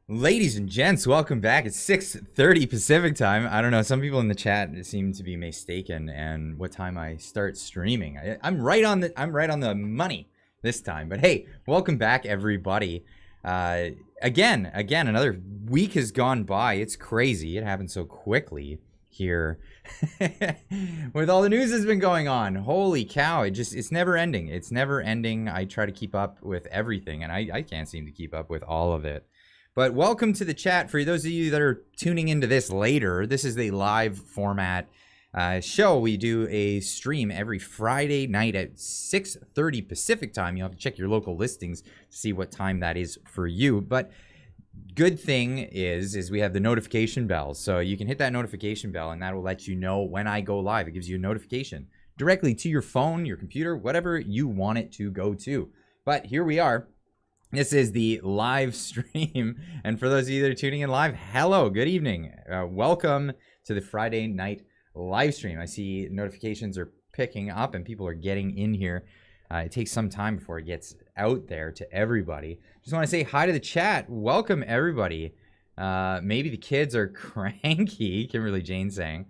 Ladies and gents, welcome back. It's 6:30 Pacific time. I don't know, some people in the chat seem to be mistaken and what time I start streaming. I'm right on the money this time. But hey, welcome back everybody. Again, another week has gone by. It's crazy. It happened so quickly here with all the news that's been going on. Holy cow, it's never ending. It's never ending. I try to keep up with everything and I can't seem to keep up with all of it. But welcome to the chat. For those of you that are tuning into this later, this is the live format show. We do a stream every Friday night at 6:30 Pacific time. You'll have to check your local listings to see what time that is for you. But good thing is we have the notification bell. So you can hit that notification bell and that will let you know when I go live. It gives you a notification directly to your phone, your computer, whatever you want it to go to. But here we are. This is the live stream, and for those of you that are tuning in live, hello, good evening. Welcome to the Friday night live stream. I see notifications are picking up and people are getting in here. It takes some time before it gets out there to everybody. Just want to say hi to the chat. Welcome, everybody. Maybe the kids are cranky, Kimberly Jane saying.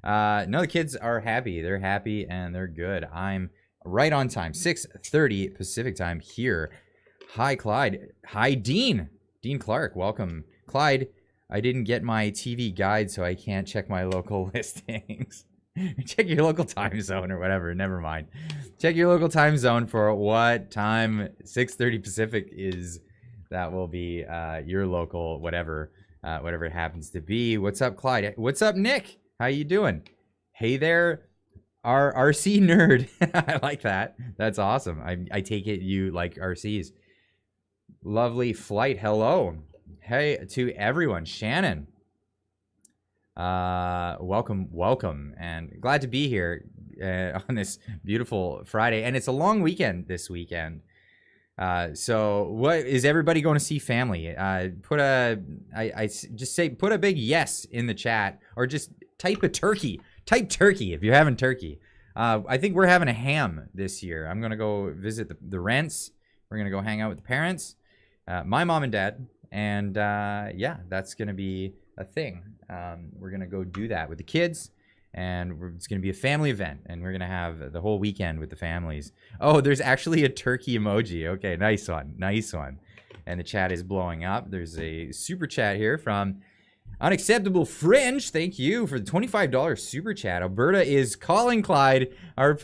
No, the kids are happy. They're happy and they're good. I'm right on time, 6:30 Pacific time here. Hi, Clyde. Hi, Dean. Dean Clark, welcome. Clyde, I didn't get my TV guide, so I can't check my local listings. Check your local time zone or whatever. Never mind. Check your local time zone for what time 6:30 Pacific is. That will be your local whatever it happens to be. What's up, Clyde? What's up, Nick? How you doing? Hey there, our RC nerd. I like that. That's awesome. I take it you like RCs. Lovely flight. Hello. Hey to everyone. Shannon. Welcome. And glad to be here on this beautiful Friday. And it's a long weekend this weekend. So what is everybody going to see family? Put a big yes in the chat or just type a turkey. Type turkey if you're having turkey. I think we're having a ham this year. I'm going to go visit the Rents. We're going to go hang out with the parents. My mom and dad, and yeah, that's gonna be a thing. We're gonna go do that with the kids, and it's gonna be a family event, and we're gonna have the whole weekend with the families. Oh, there's actually a turkey emoji. Okay, nice one. And the chat is blowing up. There's a super chat here from Unacceptable Fringe. Thank you for the $25 super chat. Alberta is calling Clyde. Our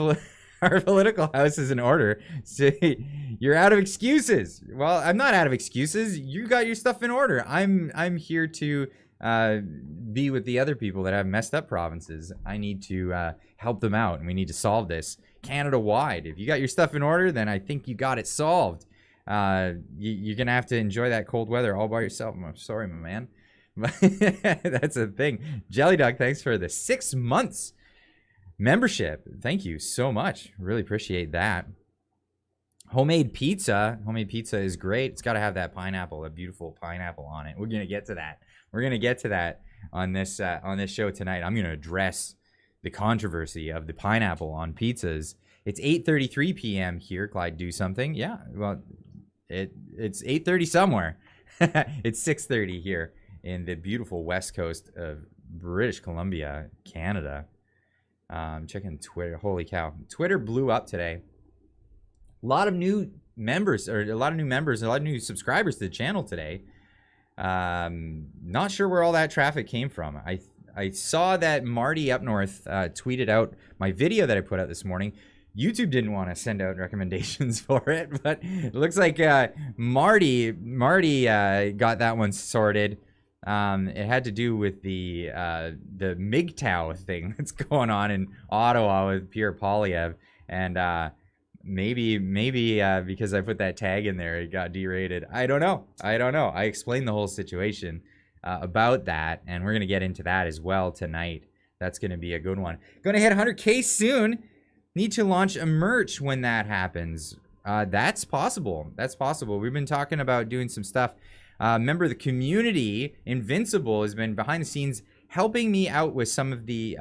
political house is in order. So you're out of excuses. Well, I'm not out of excuses. You got your stuff in order. I'm here to be with the other people that have messed up provinces. I need to help them out, and we need to solve this Canada-wide. If you got your stuff in order, then I think you got it solved. You're gonna have to enjoy that cold weather all by yourself. I'm sorry, my man. That's a thing. Jelly Dog, thanks for the 6 months. Membership. Thank you so much. Really appreciate that. Homemade pizza. Homemade pizza is great. It's got to have that pineapple, a beautiful pineapple on it. We're going to get to that. We're going to get to that on this show tonight. I'm going to address the controversy of the pineapple on pizzas. It's 8:33 p.m. here. Clyde, do something. Yeah, well, it's 8:30 somewhere. It's 6:30 here in the beautiful west coast of British Columbia, Canada. Checking Twitter. Holy cow. Twitter blew up today. A lot of new members, a lot of new subscribers to the channel today. Not sure where all that traffic came from. I saw that Marty up north tweeted out my video that I put out this morning. YouTube didn't want to send out recommendations for it, but it looks like Marty got that one sorted. It had to do with the MGTOW thing that's going on in Ottawa with Pierre Poilievre, and maybe because I put that tag in there, it got derated. I don't know. I explained the whole situation about that, and we're gonna get into that as well tonight. That's gonna be a good one. Gonna hit 100K soon. Need to launch a merch when that happens. That's possible. We've been talking about doing some stuff. Member of the community, Invincible, has been behind the scenes helping me out with some of the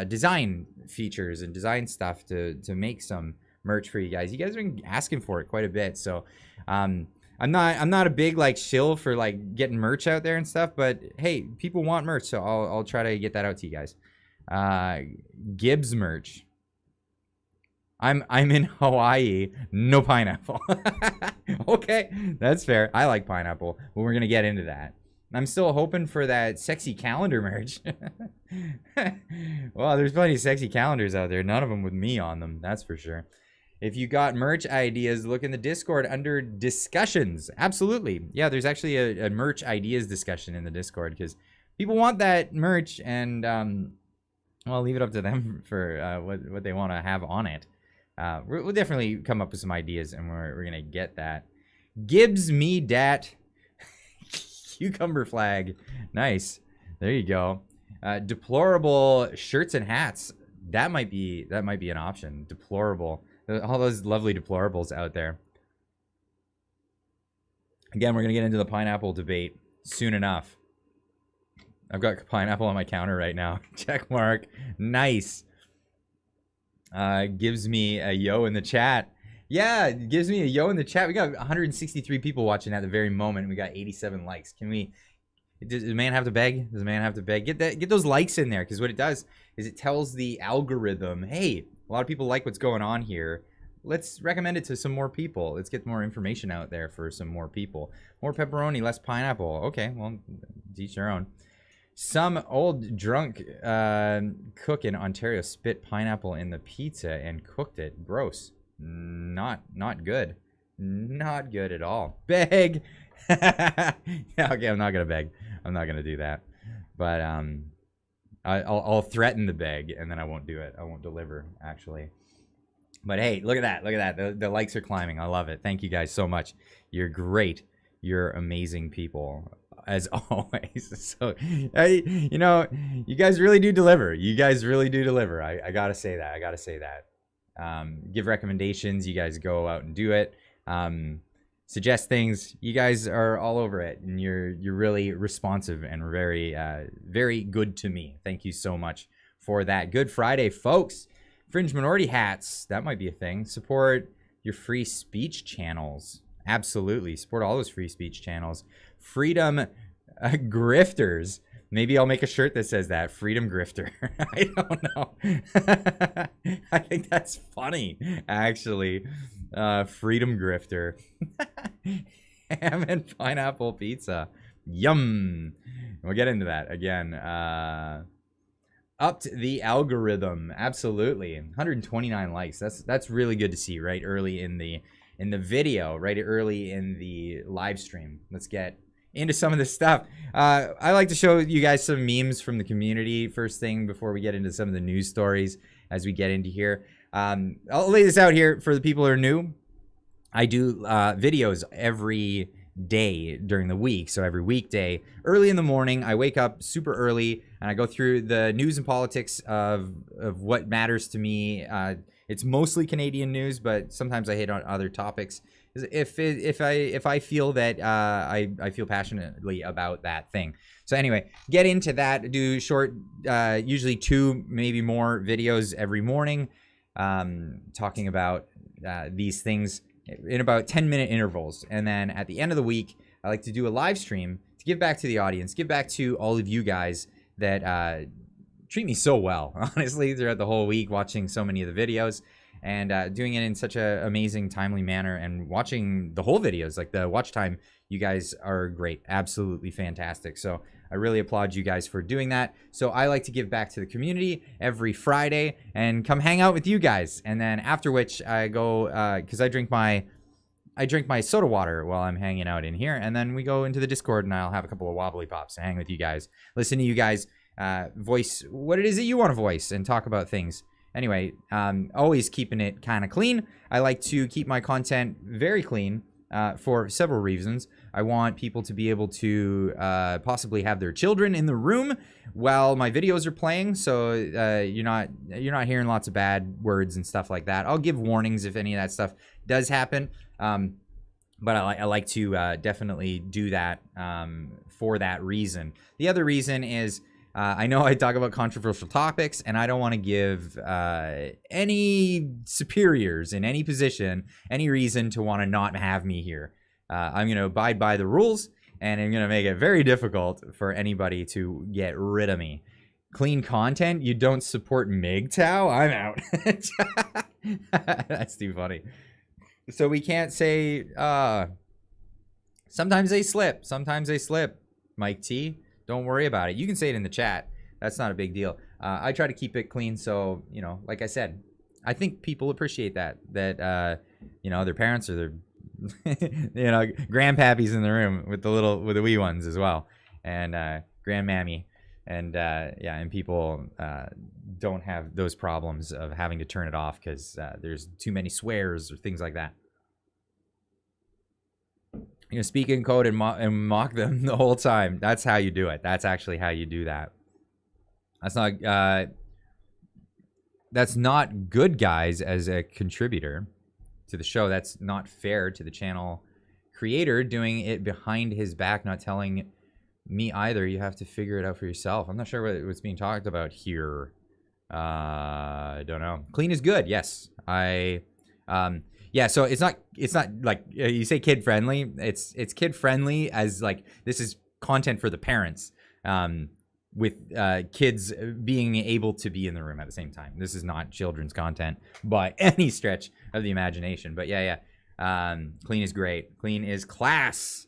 design features and design stuff to make some merch for you guys. You guys have been asking for it quite a bit, so I'm not a big like shill for like getting merch out there and stuff, but hey, people want merch, so I'll try to get that out to you guys. Gibbs merch. I'm in Hawaii, no pineapple. Okay, that's fair. I like pineapple, but we're gonna get into that. I'm still hoping for that sexy calendar merch. Well, there's plenty of sexy calendars out there. None of them with me on them, that's for sure. If you got merch ideas, look in the Discord under discussions. Absolutely. Yeah, there's actually a merch ideas discussion in the Discord because people want that merch, and well, I'll leave it up to them for what they want to have on it. We'll definitely come up with some ideas, and we're gonna get that. Gibbs me dat cucumber flag. Nice. There you go. Deplorable shirts and hats. That might be an option. Deplorable. All those lovely deplorables out there. Again, we're gonna get into the pineapple debate soon enough. I've got pineapple on my counter right now. Check mark. Nice. Gives me a yo in the chat. Yeah, it gives me a yo in the chat. We got 163 people watching at the very moment. We got 87 likes. Can we? Does the man have to beg? Does the man have to beg? Get those likes in there, because what it does is it tells the algorithm, hey, a lot of people like what's going on here. Let's recommend it to some more people. Let's get more information out there for some more people. More pepperoni, less pineapple. Okay, well, each their own. Some old drunk cook in Ontario spit pineapple in the pizza and cooked it. Gross. Not good. Not good at all. Beg. Yeah, okay, I'm not gonna beg. I'm not gonna do that. But I'll threaten the beg, and then I won't do it. I won't deliver, actually. But hey, look at that. Look at that. The likes are climbing. I love it. Thank you guys so much. You're great. You're amazing people, as always. So, you know, you guys really do deliver. You guys really do deliver. I gotta say that. I gotta say that. Give recommendations. You guys go out and do it. Suggest things. You guys are all over it, and you're really responsive and very good to me. Thank you so much for that. Good Friday, folks. Fringe minority hats. That might be a thing. Support your free speech channels. Absolutely. Support all those free speech channels. Freedom grifters. Maybe I'll make a shirt that says that. Freedom grifter. I don't know. I think that's funny, actually. Freedom grifter. Ham and pineapple pizza. Yum. We'll get into that again. Upped the algorithm. Absolutely. 129 likes. That's really good to see right early in the video, right early in the live stream. Let's get into some of this stuff. I like to show you guys some memes from the community first thing before we get into some of the news stories as we get into here. I'll lay this out here for the people who are new. I do videos every day during the week. So every weekday, early in the morning, I wake up super early and I go through the news and politics of what matters to me. It's mostly Canadian news, but sometimes I hit on other topics if I feel that I feel passionately about that thing. So anyway, get into that. Do short, usually 2, maybe more videos every morning, talking about these things in about 10-minute intervals. And then at the end of the week, I like to do a live stream to give back to the audience, give back to all of you guys that treat me so well, honestly, throughout the whole week, watching so many of the videos and doing it in such an amazing, timely manner, and watching the whole videos. Like the watch time, you guys are great, absolutely fantastic. So I really applaud you guys for doing that. So I like to give back to the community every Friday and come hang out with you guys. And then after which I go, because I drink my soda water while I'm hanging out in here. And then we go into the Discord and I'll have a couple of wobbly pops to hang with you guys, listen to you guys voice what it is that you want to voice and talk about things. Anyway, always keeping it kind of clean. I like to keep my content very clean for several reasons. I want people to be able to possibly have their children in the room while my videos are playing, so you're not hearing lots of bad words and stuff like that. I'll give warnings if any of that stuff does happen, but I like to definitely do that for that reason. The other reason is I know I talk about controversial topics, and I don't want to give any superiors in any position any reason to want to not have me here. I'm going to abide by the rules, and I'm going to make it very difficult for anybody to get rid of me. Clean content? You don't support MGTOW? I'm out. That's too funny. So we can't say, sometimes they slip. Sometimes they slip. Mike T, don't worry about it. You can say it in the chat. That's not a big deal. I try to keep it clean. So, you know, like I said, I think people appreciate that, you know, their parents or their, you know, grandpappies in the room with the wee ones as well. And, grandmammy. And, yeah, and people, don't have those problems of having to turn it off because, there's too many swears or things like that. You know, speak in code and mock them the whole time. That's how you do it. That's actually how you do that. That's not good, guys, as a contributor to the show. That's not fair to the channel creator doing it behind his back, not telling me either. You have to figure it out for yourself. I'm not sure what's being talked about here. I don't know. Clean is good. Yes. Yeah, so it's not like you say kid friendly. It's kid friendly as like this is content for the parents, with kids being able to be in the room at the same time. This is not children's content by any stretch of the imagination. But yeah, clean is great. Clean is class.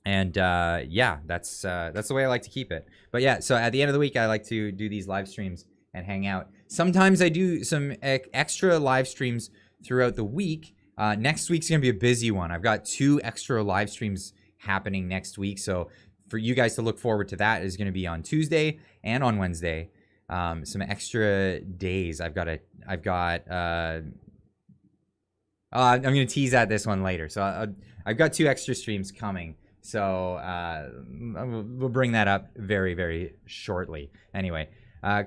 And yeah, that's the way I like to keep it. But yeah, so at the end of the week, I like to do these live streams and hang out. Sometimes I do some extra live streams throughout the week. Next week's gonna be a busy one. I've got 2 extra live streams happening next week, so for you guys to look forward to that is gonna be on Tuesday and on Wednesday. Some extra days. I'm gonna tease at this one later. So I've got 2 extra streams coming. So we'll bring that up very, very shortly. Anyway.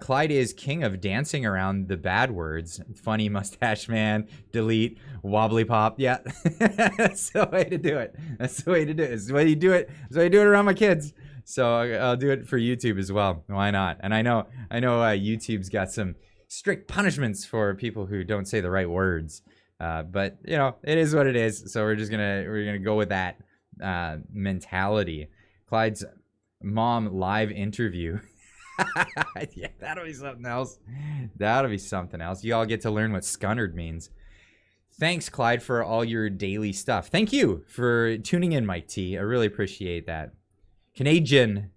Clyde is king of dancing around the bad words. Funny mustache man, delete, wobbly pop. Yeah, that's the way to do it. That's the way to do it. It's the way you do it. It's the way I do it around my kids. So I'll do it for YouTube as well. Why not? And I know YouTube's got some strict punishments for people who don't say the right words. But you know, it is what it is. So we're gonna go with that mentality. Clyde's mom live interview. Yeah, that'll be something else. That'll be something else. You all get to learn what scunnered means. Thanks, Clyde, for all your daily stuff. Thank you for tuning in, Mike T. I really appreciate that. Canadian.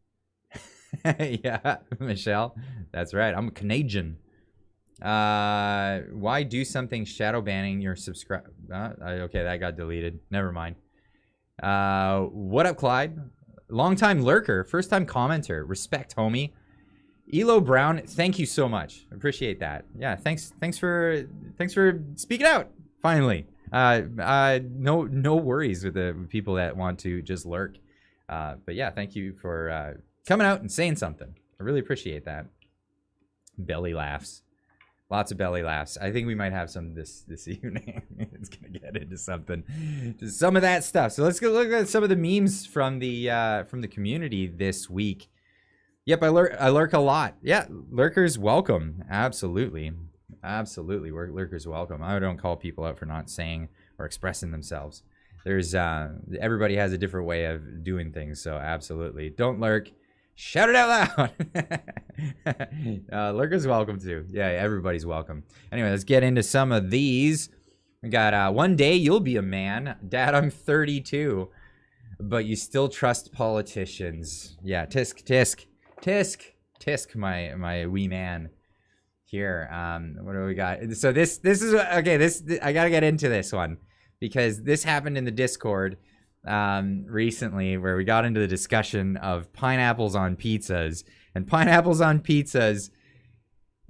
Yeah, Michelle. That's right. I'm a Canadian. Why do something shadow banning your subscribe? Okay, that got deleted. Never mind. What up, Clyde? Long-time lurker, first-time commenter. Respect, homie. Elo Brown, thank you so much. Appreciate that. Yeah, thanks for speaking out. Finally, no worries with the people that want to just lurk. But yeah, thank you for coming out and saying something. I really appreciate that. Belly laughs, lots of belly laughs. I think we might have some this evening. It's gonna get into something, just some of that stuff. So let's go look at some of the memes from the community this week. Yep, I lurk a lot. Yeah, lurkers welcome. Absolutely. Lurkers welcome. I don't call people out for not saying or expressing themselves. There's everybody has a different way of doing things, so absolutely. Don't lurk. Shout it out loud. Lurkers welcome too. Yeah, everybody's welcome. Anyway, let's get into some of these. We got one day you'll be a man. Dad, I'm 32, but you still trust politicians. Yeah, tisk, my wee man. Here, what do we got? So this is okay. This I gotta get into this one because this happened in the Discord recently, where we got into the discussion of pineapples on pizzas and pineapples on pizzas.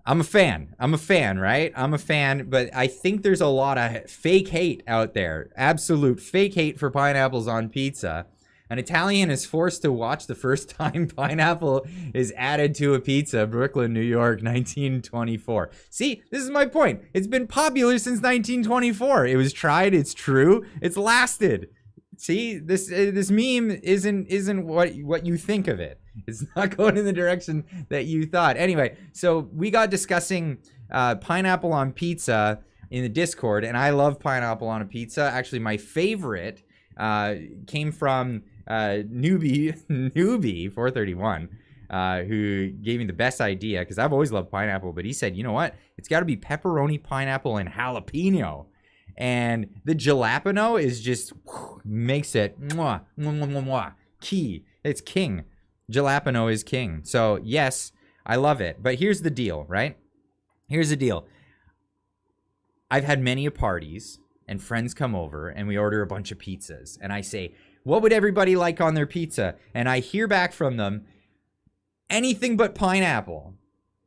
I'm a fan, right? I'm a fan, but I think there's a lot of fake hate out there. Absolute fake hate for pineapples on pizza. An Italian is forced to watch the first time pineapple is added to a pizza, Brooklyn, New York, 1924. See, this is my point. It's been popular since 1924. It was tried, it's true, it's lasted. See, this meme isn't what you think of it. It's not going in the direction that you thought. Anyway, so we got discussing pineapple on pizza in the Discord, and I love pineapple on a pizza. Actually, my favorite came from newbie 431, who gave me the best idea, because I've always loved pineapple, but he said, you know what? It's got to be pepperoni, pineapple, and jalapeno. And the jalapeno is just makes it mwah, mwah, mwah, mwah, mwah, key. It's king. Jalapeno is king. So yes, I love it. But here's the deal, right? Here's the deal. I've had many parties and friends come over and we order a bunch of pizzas. And I say, what would everybody like on their pizza? And I hear back from them, anything but pineapple.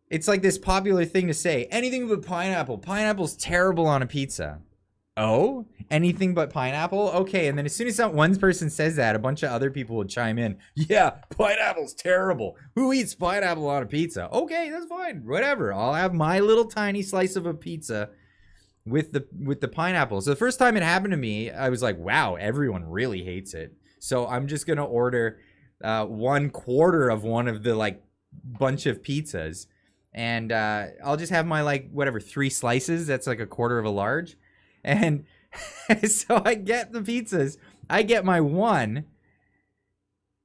It's like this popular thing to say, anything but pineapple. Pineapple's terrible on a pizza. Oh, anything but pineapple? Okay, and then as soon as one person says that, a bunch of other people would chime in. Yeah, pineapple's terrible. Who eats pineapple on a pizza? Okay, that's fine. Whatever. I'll have my little tiny slice of a pizza with the pineapple. So the first time it happened to me, I was like, wow, everyone really hates it. So I'm just gonna order 1/4 of one of the like bunch of pizzas, and I'll just have my like whatever 3 slices. That's like 1/4 of a large. And so I get the pizzas, I get my one,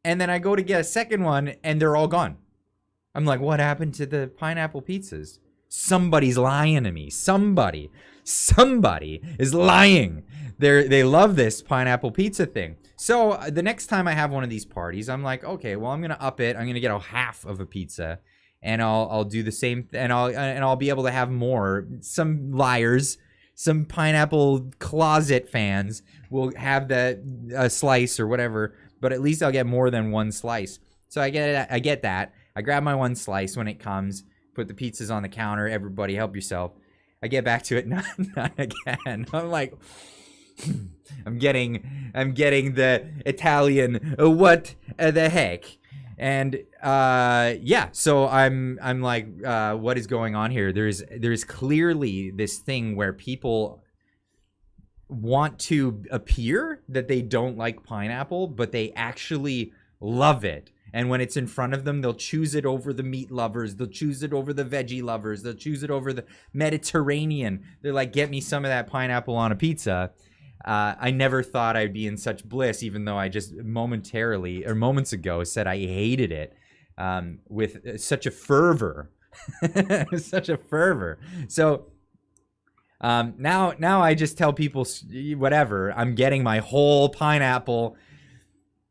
and then I go to get a second one, and they're all gone. I'm like, what happened to the pineapple pizzas? Somebody's lying to me. Somebody is lying. They love this pineapple pizza thing. So the next time I have one of these parties, I'm like, okay, well, I'm gonna up it. I'm gonna get a half of a pizza, and I'll do the same, and I'll be able to have more. Some liars. Some pineapple closet fans will have a slice or whatever, but at least I'll get more than one slice. So I get that. I grab my one slice when it comes, put the pizzas on the counter. Everybody help yourself. I get back to it, not again. I'm like, I'm getting the Italian, what the heck? And yeah, so I'm like, what is going on here? There's clearly this thing where people want to appear that they don't like pineapple, but they actually love it. And when it's in front of them, they'll choose it over the meat lovers. They'll choose it over the veggie lovers. They'll choose it over the Mediterranean. They're like, get me some of that pineapple on a pizza. I never thought I'd be in such bliss, even though I just moments ago said I hated it with such a fervor. Such a fervor. So now I just tell people, whatever, I'm getting my whole pineapple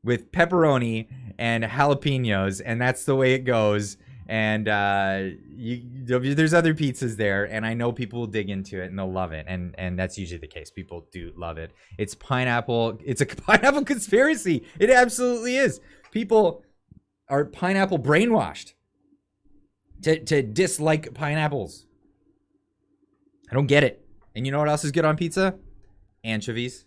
with pepperoni and jalapenos, and that's the way it goes. And there's other pizzas there, and I know people will dig into it and they'll love it, and that's usually the case. People do love it. It's pineapple. It's a pineapple conspiracy. It absolutely is. People are pineapple brainwashed to dislike pineapples. I don't get it. And you know what else is good on pizza? Anchovies.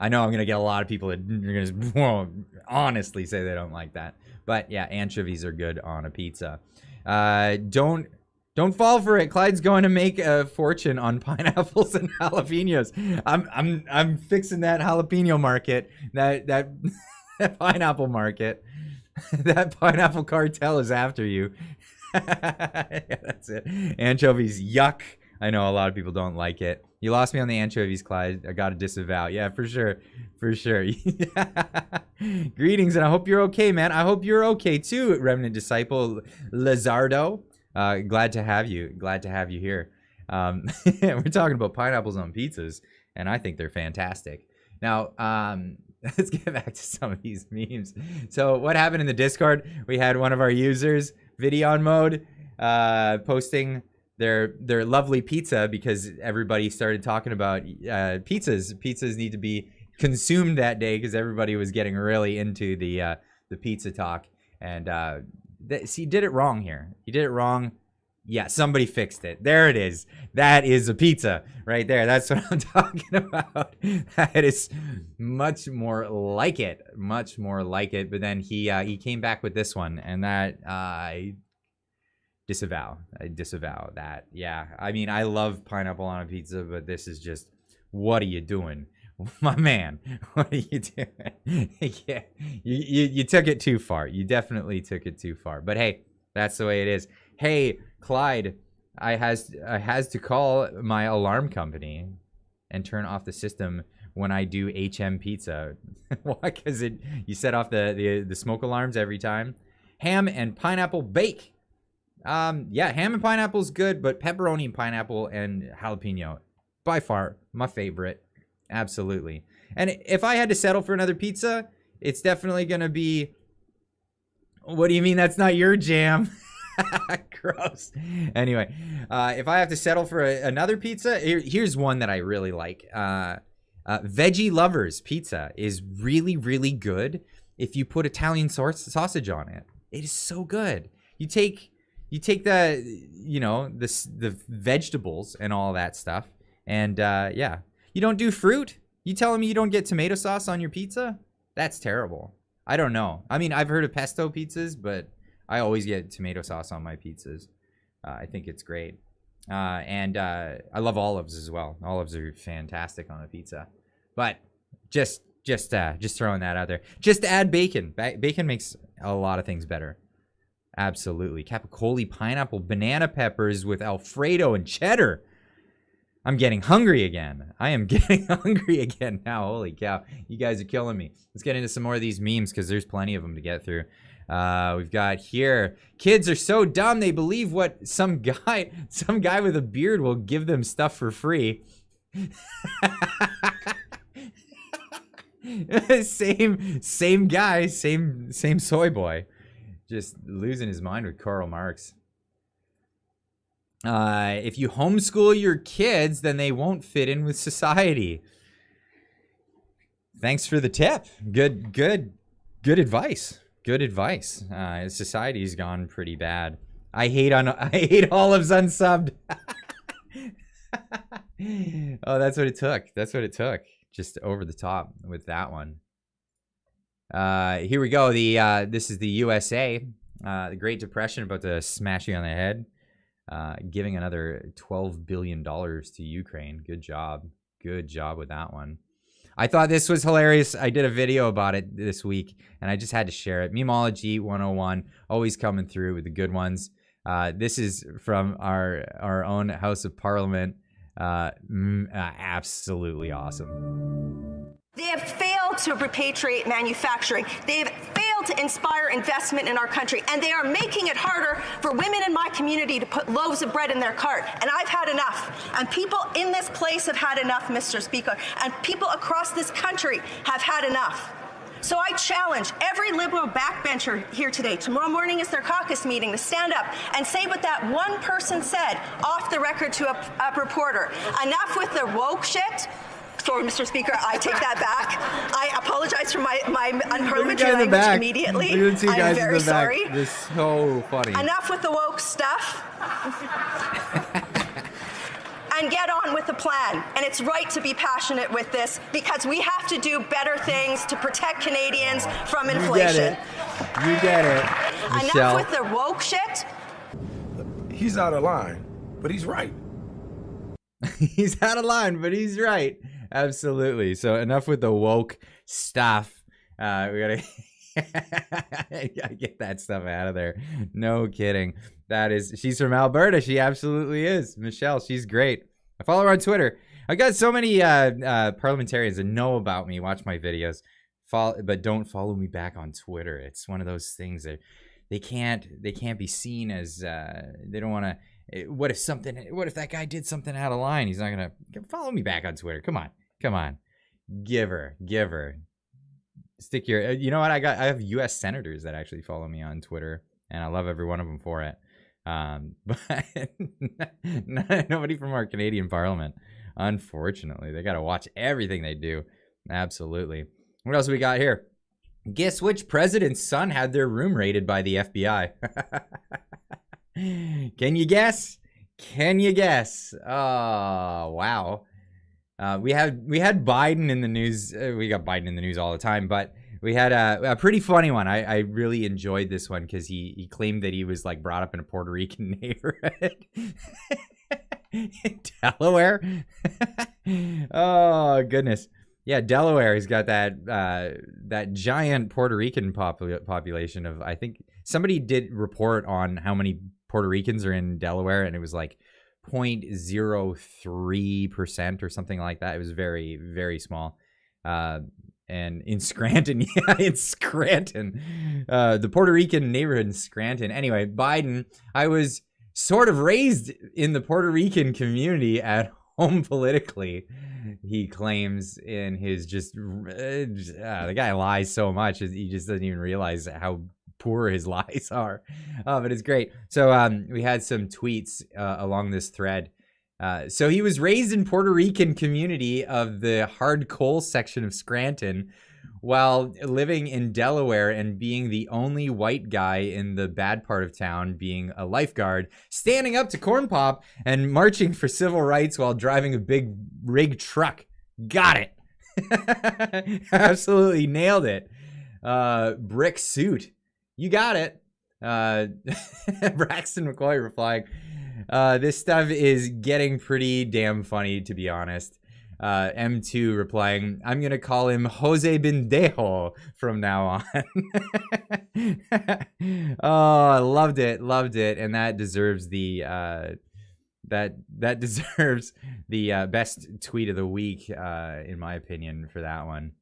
I know I'm gonna get a lot of people that are gonna honestly say they don't like that. But yeah, anchovies are good on a pizza. Don't fall for it. Clyde's going to make a fortune on pineapples and jalapenos. I'm fixing that jalapeno market. That pineapple market. That pineapple cartel is after you. Yeah, that's it. Anchovies, yuck. I know a lot of people don't like it. You lost me on the anchovies, Clyde. I got to disavow. Yeah, for sure. For sure. Greetings, and I hope you're okay, man. I hope you're okay, too, Remnant Disciple Lazardo. Glad to have you. Glad to have you here. We're talking about pineapples on pizzas, and I think they're fantastic. Now, let's get back to some of these memes. So what happened in the Discord? We had one of our users, Video on Mode, posting their lovely pizza, because everybody started talking about pizzas. Pizzas need to be consumed that day because everybody was getting really into the pizza talk. And see, he did it wrong here. He did it wrong. Yeah, somebody fixed it. There it is. That is a pizza right there. That's what I'm talking about. That is much more like it. Much more like it. But then he came back with this one, and that I disavow that. Yeah, I mean, I love pineapple on a pizza, but this is just, what are you doing, my man? What are you doing? Yeah, you took it too far. You definitely took it too far. But hey, that's the way it is. Hey, Clyde, I has to call my alarm company and turn off the system when I do HM pizza. Why? Because you set off the smoke alarms every time. Ham and pineapple bake. Yeah, ham and pineapple is good, but pepperoni and pineapple and jalapeno, by far my favorite. Absolutely. And if I had to settle for another pizza, it's definitely gonna be. What do you mean that's not your jam? Gross. Anyway, if I have to settle for another pizza, here's one that I really like. Veggie Lovers pizza is really, really good if you put Italian sausage on it. It is so good. You take the, you know, the vegetables and all that stuff, and yeah, you don't do fruit. You telling me you don't get tomato sauce on your pizza? That's terrible. I don't know. I mean, I've heard of pesto pizzas, but I always get tomato sauce on my pizzas. I think it's great. And I love olives as well. Olives are fantastic on a pizza. But just throwing that out there. Just add bacon. Bacon makes a lot of things better. Absolutely. Capicoli pineapple banana peppers with Alfredo and cheddar. I'm getting hungry again. I am getting hungry again now. Holy cow. You guys are killing me. Let's get into some more of these memes because there's plenty of them to get through. We've got here, kids are so dumb they believe what some guy with a beard will give them stuff for free. same guy, same soy boy. Just losing his mind with Karl Marx. If you homeschool your kids, then they won't fit in with society. Thanks for the tip. Good advice. Good advice. Society's gone pretty bad. I hate olives unsubbed. Oh, that's what it took. That's what it took. Just over the top with that one. Here we go. This is the USA. The Great Depression about to smash you on the head. Giving another $12 billion to Ukraine. Good job. Good job with that one. I thought this was hilarious. I did a video about it this week, and I just had to share it. Memology 101, always coming through with the good ones. This is from our own House of Parliament. Absolutely awesome. They have failed to repatriate manufacturing. They have failed to inspire investment in our country, and they are making it harder for women in my community to put loaves of bread in their cart. And I've had enough. And people in this place have had enough, Mr. Speaker. And people across this country have had enough. So I challenge every Liberal backbencher here today, tomorrow morning is their caucus meeting, to stand up and say what that one person said off the record to a reporter. Enough with the woke shit. Sorry, Mr. Speaker, I take that back. I apologize for my unparliamentary language immediately. I'm very sorry. This is so funny. Enough with the woke stuff. And get on with the plan. And it's right to be passionate with this because we have to do better things to protect Canadians from inflation. You get it. Michelle. Enough with the woke shit. He's out of line, but he's right. He's out of line, but he's right. Absolutely. So enough with the woke stuff. We gotta get that stuff out of there. No kidding. She's from Alberta. She absolutely is. Michelle, she's great. I follow her on Twitter. I got so many parliamentarians that know about me, watch my videos, but don't follow me back on Twitter. It's one of those things that they can't be seen as they don't want to. What if that guy did something out of line? He's not gonna follow me back on Twitter. Come on, give her. Stick your. You know what? I have U.S. senators that actually follow me on Twitter, and I love every one of them for it. But nobody from our Canadian Parliament, unfortunately. They got to watch everything they do. Absolutely. What else we got here? Guess which president's son had their room raided by the FBI? Can you guess? Oh, wow. We had Biden in the news. We got Biden in the news all the time, but we had a pretty funny one. I really enjoyed this one because he claimed that he was like brought up in a Puerto Rican neighborhood in Delaware. Oh goodness. Yeah, Delaware. He's got that giant Puerto Rican population of, I think somebody did report on how many Puerto Ricans are in Delaware, and it was like 0.03% or something like that. It was very, very small. And in Scranton, yeah, in Scranton, the Puerto Rican neighborhood in Scranton. Anyway, Biden, I was sort of raised in the Puerto Rican community at home politically, he claims in his the guy lies so much, he just doesn't even realize how poor his lies are. But it's great. So we had some tweets along this thread. So he was raised in Puerto Rican community of the hard coal section of Scranton while living in Delaware and being the only white guy in the bad part of town, being a lifeguard, standing up to Corn Pop and marching for civil rights while driving a big rig truck. Got it. Absolutely nailed it. Brick suit. You got it. Braxton McCoy replying, this stuff is getting pretty damn funny, to be honest. M2 replying, I'm going to call him Jose Bendejo from now on. Oh, I loved it. And that deserves the that deserves the best tweet of the week, in my opinion, for that one.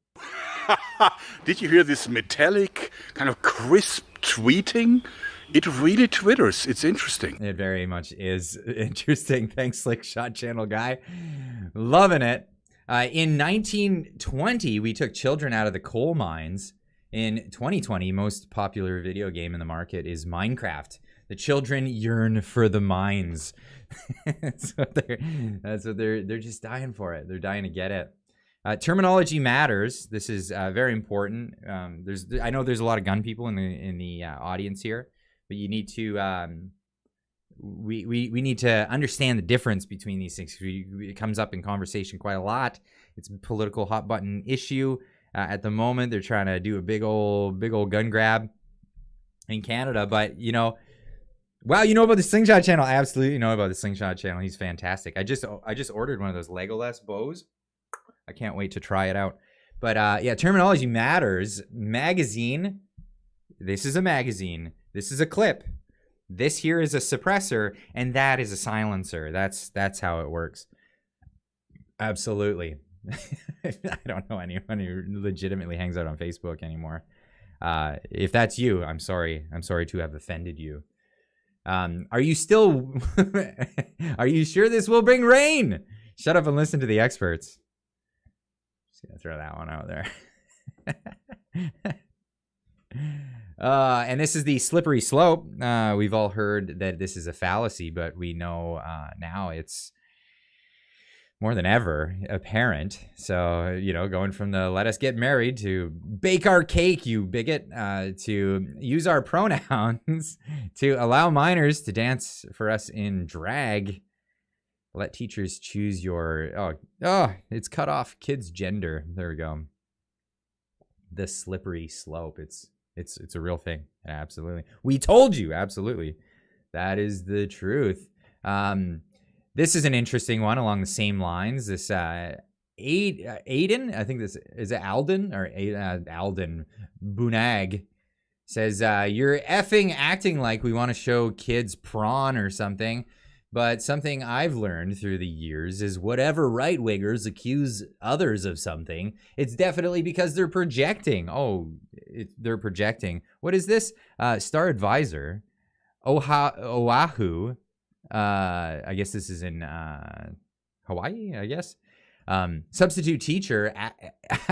Did you hear this metallic, kind of crisp tweeting? It really twitters. It's interesting. It very much is interesting. Thanks, Slick Shot Channel guy. Loving it. In 1920, we took children out of the coal mines. In 2020, most popular video game in the market is Minecraft. The children yearn for the mines. That's what they're just dying for it. They're dying to get it. Terminology matters. This is very important. I know there's a lot of gun people in the audience here, but you need to we need to understand the difference between these things. It comes up in conversation quite a lot. It's a political hot button issue at the moment. They're trying to do a big old gun grab in Canada, but wow, you know about the Slingshot Channel? I absolutely know about the Slingshot Channel. He's fantastic. I just ordered one of those Legolas bows. I can't wait to try it out. But yeah, terminology matters. Magazine. This is a magazine. This is a clip. This here is a suppressor, and that is a silencer. That's how it works. Absolutely. I don't know anyone who legitimately hangs out on Facebook anymore. If that's you, I'm sorry. I'm sorry to have offended you. Are you still? Are you sure this will bring rain? Shut up and listen to the experts. Just gonna throw that one out there. And this is the slippery slope. We've all heard that this is a fallacy, but we know now it's more than ever apparent. So, going from the let us get married to bake our cake, you bigot, to use our pronouns, to allow minors to dance for us in drag. Let teachers choose your, it's cut off kids' gender. There we go. The slippery slope. It's a real thing. Absolutely. We told you. Absolutely. That is the truth. This is an interesting one along the same lines. This Aiden, I think this is it Alden or Alden Bunag says, you're effing acting like we want to show kids prawn or something. But something I've learned through the years is whatever right-wingers accuse others of something, it's definitely because they're projecting. They're projecting. What is this? Star Advisor. Oahu. I guess this is in Hawaii, I guess. Substitute teacher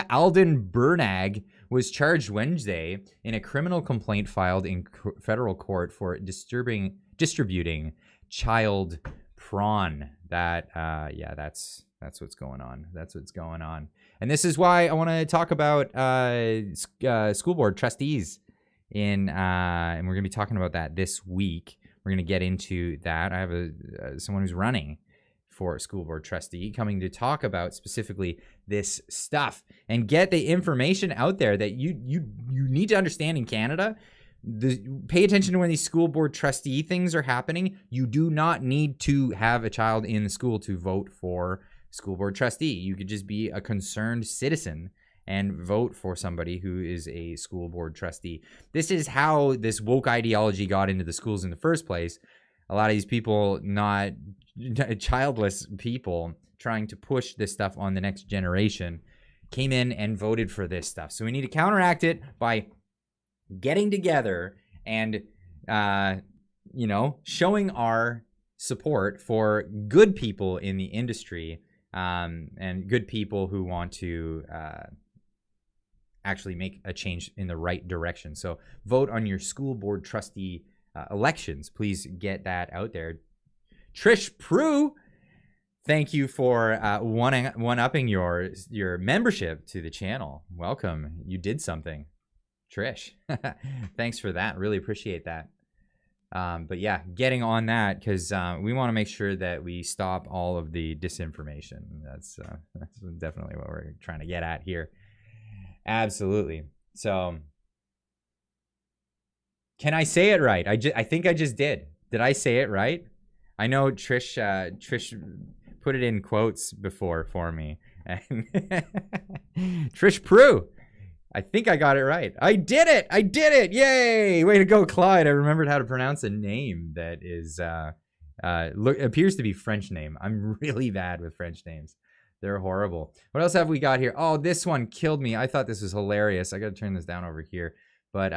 Alden Bernag was charged Wednesday in a criminal complaint filed in federal court for distributing child prawn. That's what's going on. That's what's going on. And this is why I want to talk about school board trustees and we're going to be talking about that this week. We're going to get into that. I have someone who's running for school board trustee coming to talk about specifically this stuff and get the information out there that you need to understand in Canada. Pay attention to when these school board trustee things are happening. You do not need to have a child in the school to vote for school board trustee. You could just be a concerned citizen and vote for somebody who is a school board trustee. This is how this woke ideology got into the schools in the first place. A lot of these people, not childless people, trying to push this stuff on the next generation. came in and voted for this stuff. So we need to counteract it by getting together and, you know, showing our support for good people in the industry, and good people who want to actually make a change in the right direction. So vote on your school board trustee elections. Please get that out there. Trish Prue, thank you for one-upping your membership to the channel. Welcome. You did something, Trish. Thanks for that. Really appreciate that. But yeah, getting on that, because we want to make sure that we stop all of the disinformation. That's definitely what we're trying to get at here. Absolutely. So, can I say it right? I think I just did. Did I say it right? I know Trish put it in quotes before for me. Trish Prue. I think I got it right. I did it. Yay. Way to go, Clyde. I remembered how to pronounce a name that is appears to be French name. I'm really bad with French names. They're horrible. What else have we got here? Oh, this one killed me. I thought this was hilarious. I got to turn this down over here. But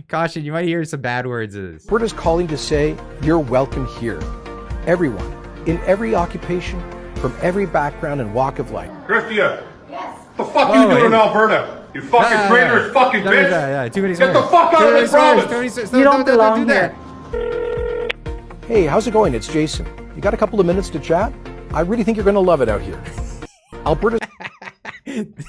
caution, you might hear some bad words. We're just calling to say you're welcome here. Everyone, in every occupation, from every background and walk of life. Christia, what the fuck you doing in Alberta? You fucking traitorous fucking bitch! Too many Get the fuck out of this province! You don't belong here. Hey, how's it going? It's Jason. You got a couple of minutes to chat? I really think you're going to love it out here. Alberta.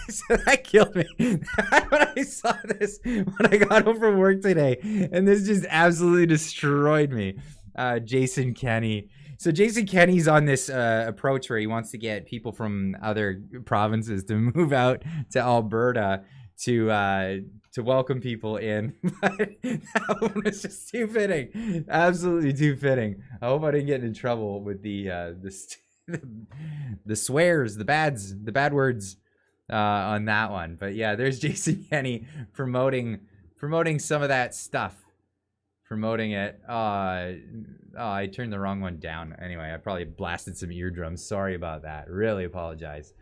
So that killed me. When I saw this, when I got home from work today, and this just absolutely destroyed me. Jason Kenney. So Jason Kenney's on this approach where he wants to get people from other provinces to move out to Alberta to welcome people in. But that one was just too fitting. Absolutely too fitting. I hope I didn't get into trouble with the swears, the bad words on that one. But yeah, there's Jason Kenney promoting some of that stuff. Promoting it. I turned the wrong one down. Anyway, I probably blasted some eardrums. Sorry about that. Really apologize.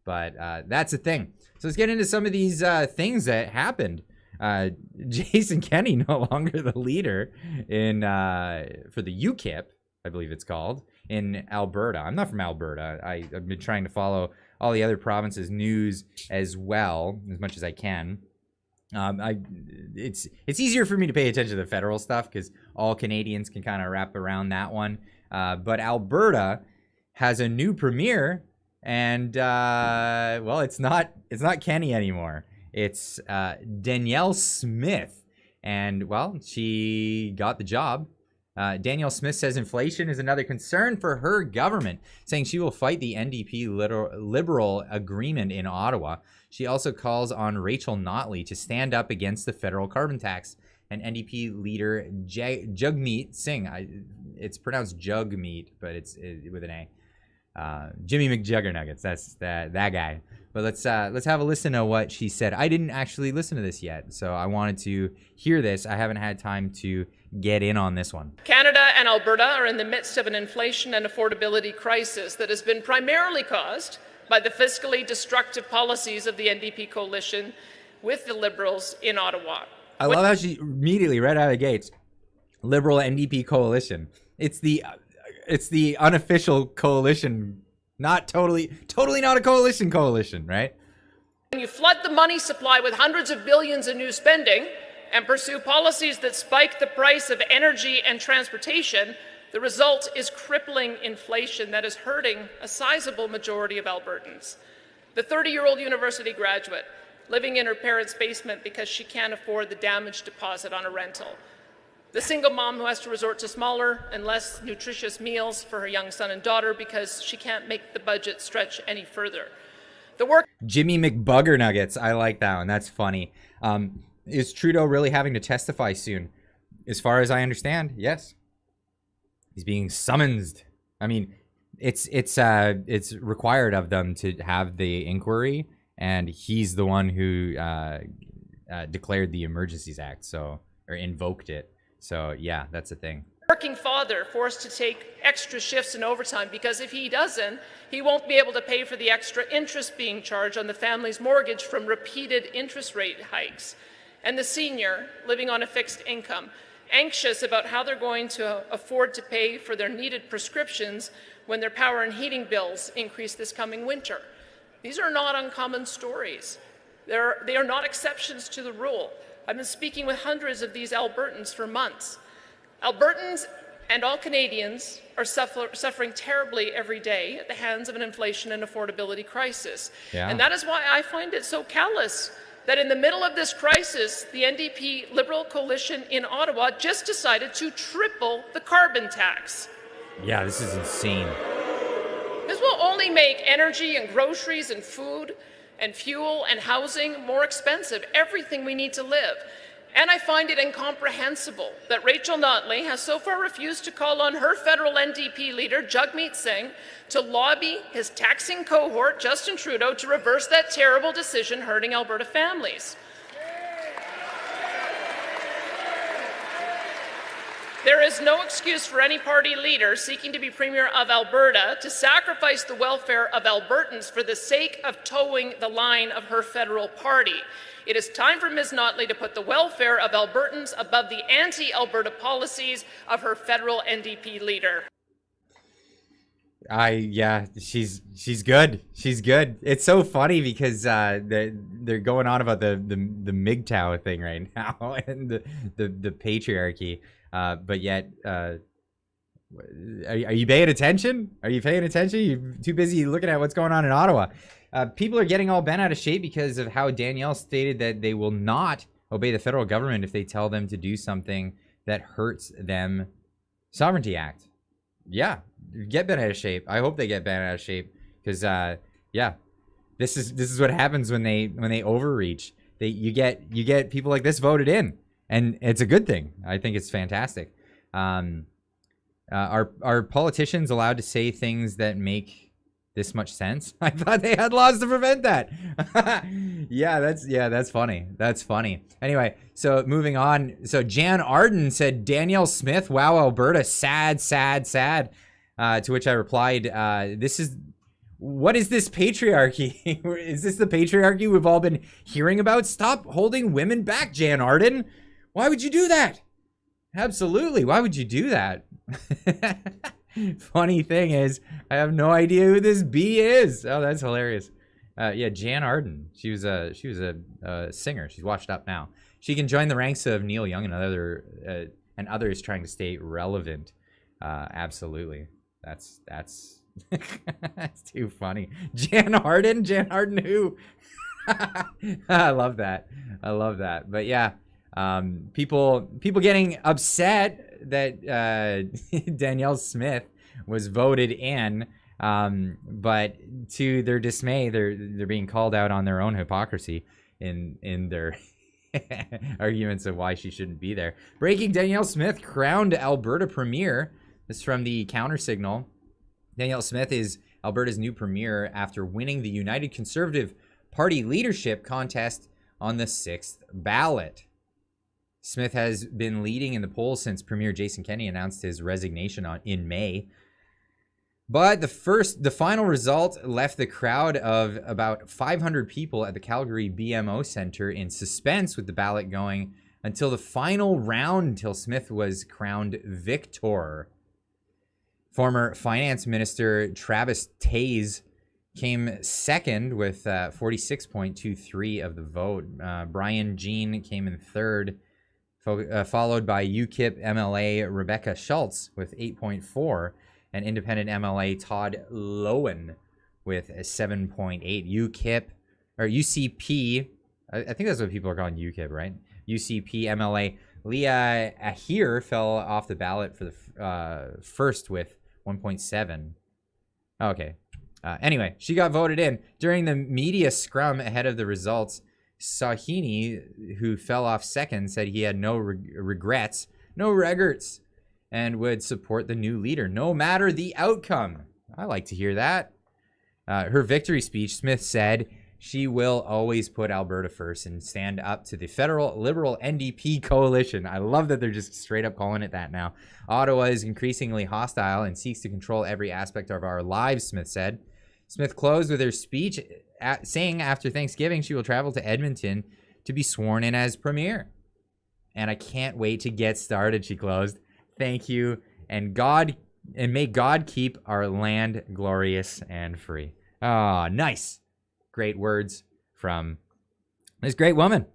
But that's a thing. So let's get into some of these things that happened. Jason Kenney no longer the leader in for the UKIP, I believe it's called, in Alberta. I'm not from Alberta. I've been trying to follow all the other provinces' news as well, as much as I can. It's easier for me to pay attention to the federal stuff because all Canadians can kind of wrap around that one. But Alberta has a new premier, and well, it's not Kenney anymore. It's Danielle Smith, and well, she got the job. Danielle Smith says inflation is another concern for her government, saying she will fight the NDP Liberal agreement in Ottawa. She also calls on Rachel Notley to stand up against the federal carbon tax. And NDP leader Jagmeet Singh, it's pronounced Jugmeet, but it's with an A. Jimmy McJuggernuggets, that's that guy. But let's have a listen to what she said. I didn't actually listen to this yet, so I wanted to hear this. I haven't had time to get in on this one. Canada and Alberta are in the midst of an inflation and affordability crisis that has been primarily caused by the fiscally destructive policies of the NDP coalition with the Liberals in Ottawa. I love how she immediately, right out of the gates, Liberal NDP coalition. It's the unofficial coalition, not totally not a coalition, right? When you flood the money supply with hundreds of billions in new spending and pursue policies that spike the price of energy and transportation, the result is crippling inflation that is hurting a sizable majority of Albertans. The 30-year-old university graduate living in her parents' basement because she can't afford the damage deposit on a rental. The single mom who has to resort to smaller and less nutritious meals for her young son and daughter because she can't make the budget stretch any further. Jimmy McBuggernuggets, I like that one. That's funny. Is Trudeau really having to testify soon? As far as I understand, yes. He's being summoned. I mean, it's required of them to have the inquiry, and he's the one who declared the Emergencies Act, or invoked it. So yeah, that's the thing. working father forced to take extra shifts and overtime because if he doesn't, he won't be able to pay for the extra interest being charged on the family's mortgage from repeated interest rate hikes. And the senior living on a fixed income, anxious about how they're going to afford to pay for their needed prescriptions when their power and heating bills increase this coming winter. These are not uncommon stories. They are not exceptions to the rule. I've been speaking with hundreds of these Albertans for months. Albertans and all Canadians are suffering terribly every day at the hands of an inflation and affordability crisis. Yeah. And that is why I find it so callous that in the middle of this crisis, the NDP Liberal coalition in Ottawa just decided to triple the carbon tax. Yeah, this is insane. This will only make energy and groceries and food and fuel and housing more expensive, everything we need to live. And I find it incomprehensible that Rachel Notley has so far refused to call on her federal NDP leader, Jagmeet Singh, to lobby his taxing cohort, Justin Trudeau, to reverse that terrible decision hurting Alberta families. There is no excuse for any party leader seeking to be Premier of Alberta to sacrifice the welfare of Albertans for the sake of towing the line of her federal party. It is time for Ms. Notley to put the welfare of Albertans above the anti-Alberta policies of her federal NDP leader. Yeah, she's good. She's good. It's so funny because they're going on about the MGTOW thing right now and the patriarchy. But yet, are you paying attention? Are you paying attention? You're too busy looking at what's going on in Ottawa. People are getting all bent out of shape because of how Danielle stated that they will not obey the federal government if they tell them to do something that hurts them. Sovereignty Act. Yeah, get bent out of shape. I hope they get bent out of shape because, yeah, this is what happens when they overreach. You get people like this voted in. And it's a good thing. I think it's fantastic. Are politicians allowed to say things that make this much sense? I thought they had laws to prevent that. Yeah, that's funny. That's funny. Anyway, so moving on. So Jan Arden said, Danielle Smith, wow, Alberta, sad, sad, sad. To which I replied, what is this patriarchy? Is this the patriarchy we've all been hearing about? Stop holding women back, Jan Arden. Why would you do that? Absolutely. Why would you do that? Funny thing is, I have no idea who this B is. Oh, that's hilarious. Yeah, Jan Arden. She was a singer. She's washed up now. She can join the ranks of Neil Young and others trying to stay relevant. Absolutely. That's that's too funny. Jan Arden. Jan Arden who? I love that. But yeah. People getting upset that Danielle Smith was voted in, but to their dismay, they're being called out on their own hypocrisy in their arguments of why she shouldn't be there. Breaking: Danielle Smith crowned Alberta Premier. This is from the Counter Signal. Danielle Smith is Alberta's new Premier after winning the United Conservative Party leadership contest on the 6th ballot. Smith has been leading in the polls since Premier Jason Kenney announced his resignation in May. But the final result left the crowd of about 500 people at the Calgary BMO Centre in suspense, with the ballot going until the final round until Smith was crowned victor. Former Finance Minister Travis Taze came second with 46.23% of the vote. Brian Jean came in third, followed by UKIP MLA Rebecca Schultz with 8.4%, and independent MLA Todd Lowen with 7.8%. UKIP, or UCP, I think that's what people are calling UKIP, right? UCP MLA Leah Ahir fell off the ballot for the first with 1.7%. Okay. Anyway, she got voted in. During the media scrum ahead of the results, Sahini, who fell off second, said he had no regrets, and would support the new leader, no matter the outcome. I like to hear that. Her victory speech, Smith said, she will always put Alberta first and stand up to the federal Liberal NDP coalition. I love that they're just straight up calling it that now. Ottawa is increasingly hostile and seeks to control every aspect of our lives, Smith said. Smith closed with her speech saying after Thanksgiving she will travel to Edmonton to be sworn in as premier. And I can't wait to get started, she closed. Thank you. And may God keep our land glorious and free. Oh, nice. Great words from this great woman.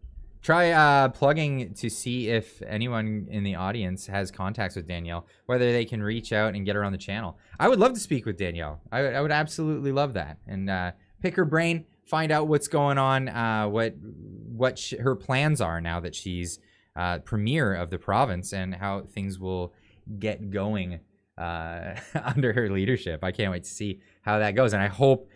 Try plugging to see if anyone in the audience has contacts with Danielle, whether they can reach out and get her on the channel. I would love to speak with Danielle. I would absolutely love that. And pick her brain, find out what's going on, what her plans are now that she's premier of the province, and how things will get going under her leadership. I can't wait to see how that goes, and I hope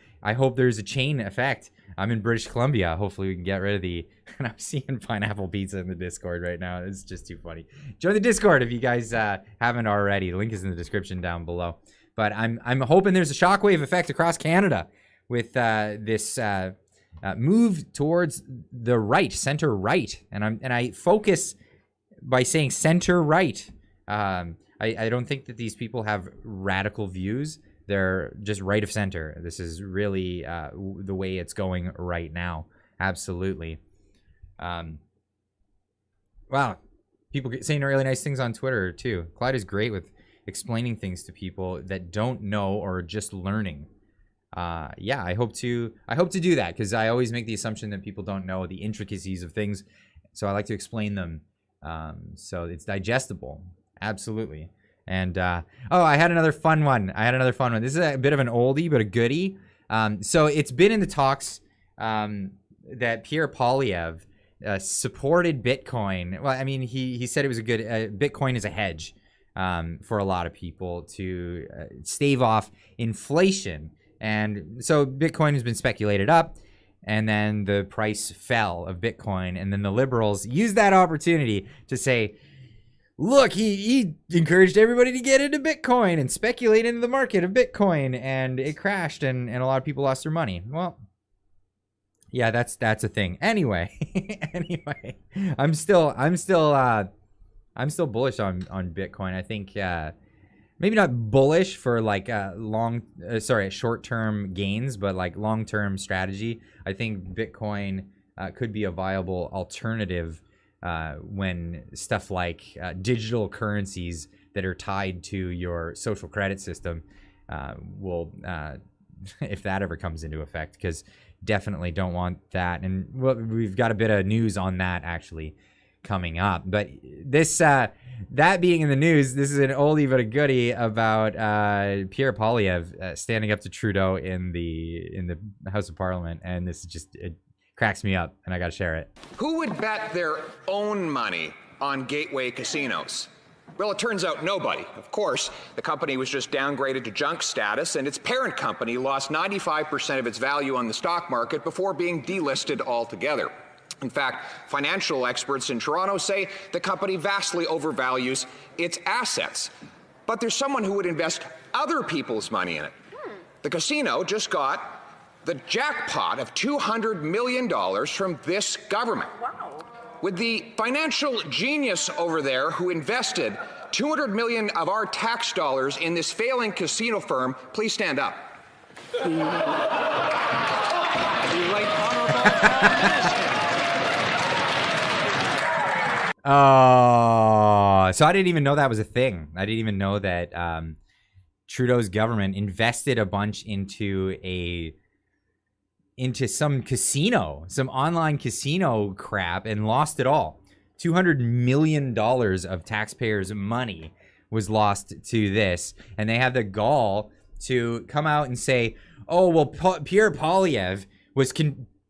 there's a chain effect. I'm in British Columbia. Hopefully we can get rid of the... And I'm seeing pineapple pizza in the Discord right now. It's just too funny. Join the Discord if you guys haven't already. The link is in the description down below. But I'm hoping there's a shockwave effect across Canada with this move towards the right, center right, and I focus by saying center right. I don't think that these people have radical views. They're just right of center. This is really the way it's going right now. Absolutely. Wow. People saying really nice things on Twitter too. Clyde is great with explaining things to people that don't know or are just learning. Yeah, I hope to do that, because I always make the assumption that people don't know the intricacies of things. So I like to explain them so it's digestible. Absolutely. And oh, I had another fun one. This is a bit of an oldie, but a goodie. So it's been in the talks that Pierre Poilievre supported Bitcoin. Well, I mean, he said it was a good Bitcoin is a hedge for a lot of people to stave off inflation. And so Bitcoin has been speculated up, and then the price fell of Bitcoin. And then the liberals used that opportunity to say, look, he encouraged everybody to get into Bitcoin and speculate into the market of Bitcoin, and it crashed, and a lot of people lost their money. Well, yeah, that's a thing. Anyway, I'm still bullish on Bitcoin. I think maybe not bullish for like short-term gains, but like long-term strategy. I think Bitcoin could be a viable alternative when stuff like digital currencies that are tied to your social credit system will, if that ever comes into effect, because definitely don't want that. And we've got a bit of news on that actually coming up. But this, that being in the news, this is an oldie but a goodie about Pierre Poilievre standing up to Trudeau in the House of Parliament, and this is just it cracks me up, and I got to share it. Who would bet their own money on gateway casinos? Well, it turns out nobody. Of course, the company was just downgraded to junk status, and its parent company lost 95% of its value on the stock market before being delisted altogether. In fact, financial experts in Toronto say the company vastly overvalues its assets. But there's someone who would invest other people's money in it. The casino just got the jackpot of $200 million from this government. Wow. With the financial genius over there who invested $200 million of our tax dollars in this failing casino firm, please stand up. Oh, so I didn't even know that was a thing. I didn't even know that Trudeau's government invested a bunch into some casino, some online casino crap, and lost it all. $200 million of taxpayers' money was lost to this, and they had the gall to come out and say, oh, well, Pierre Poilievre was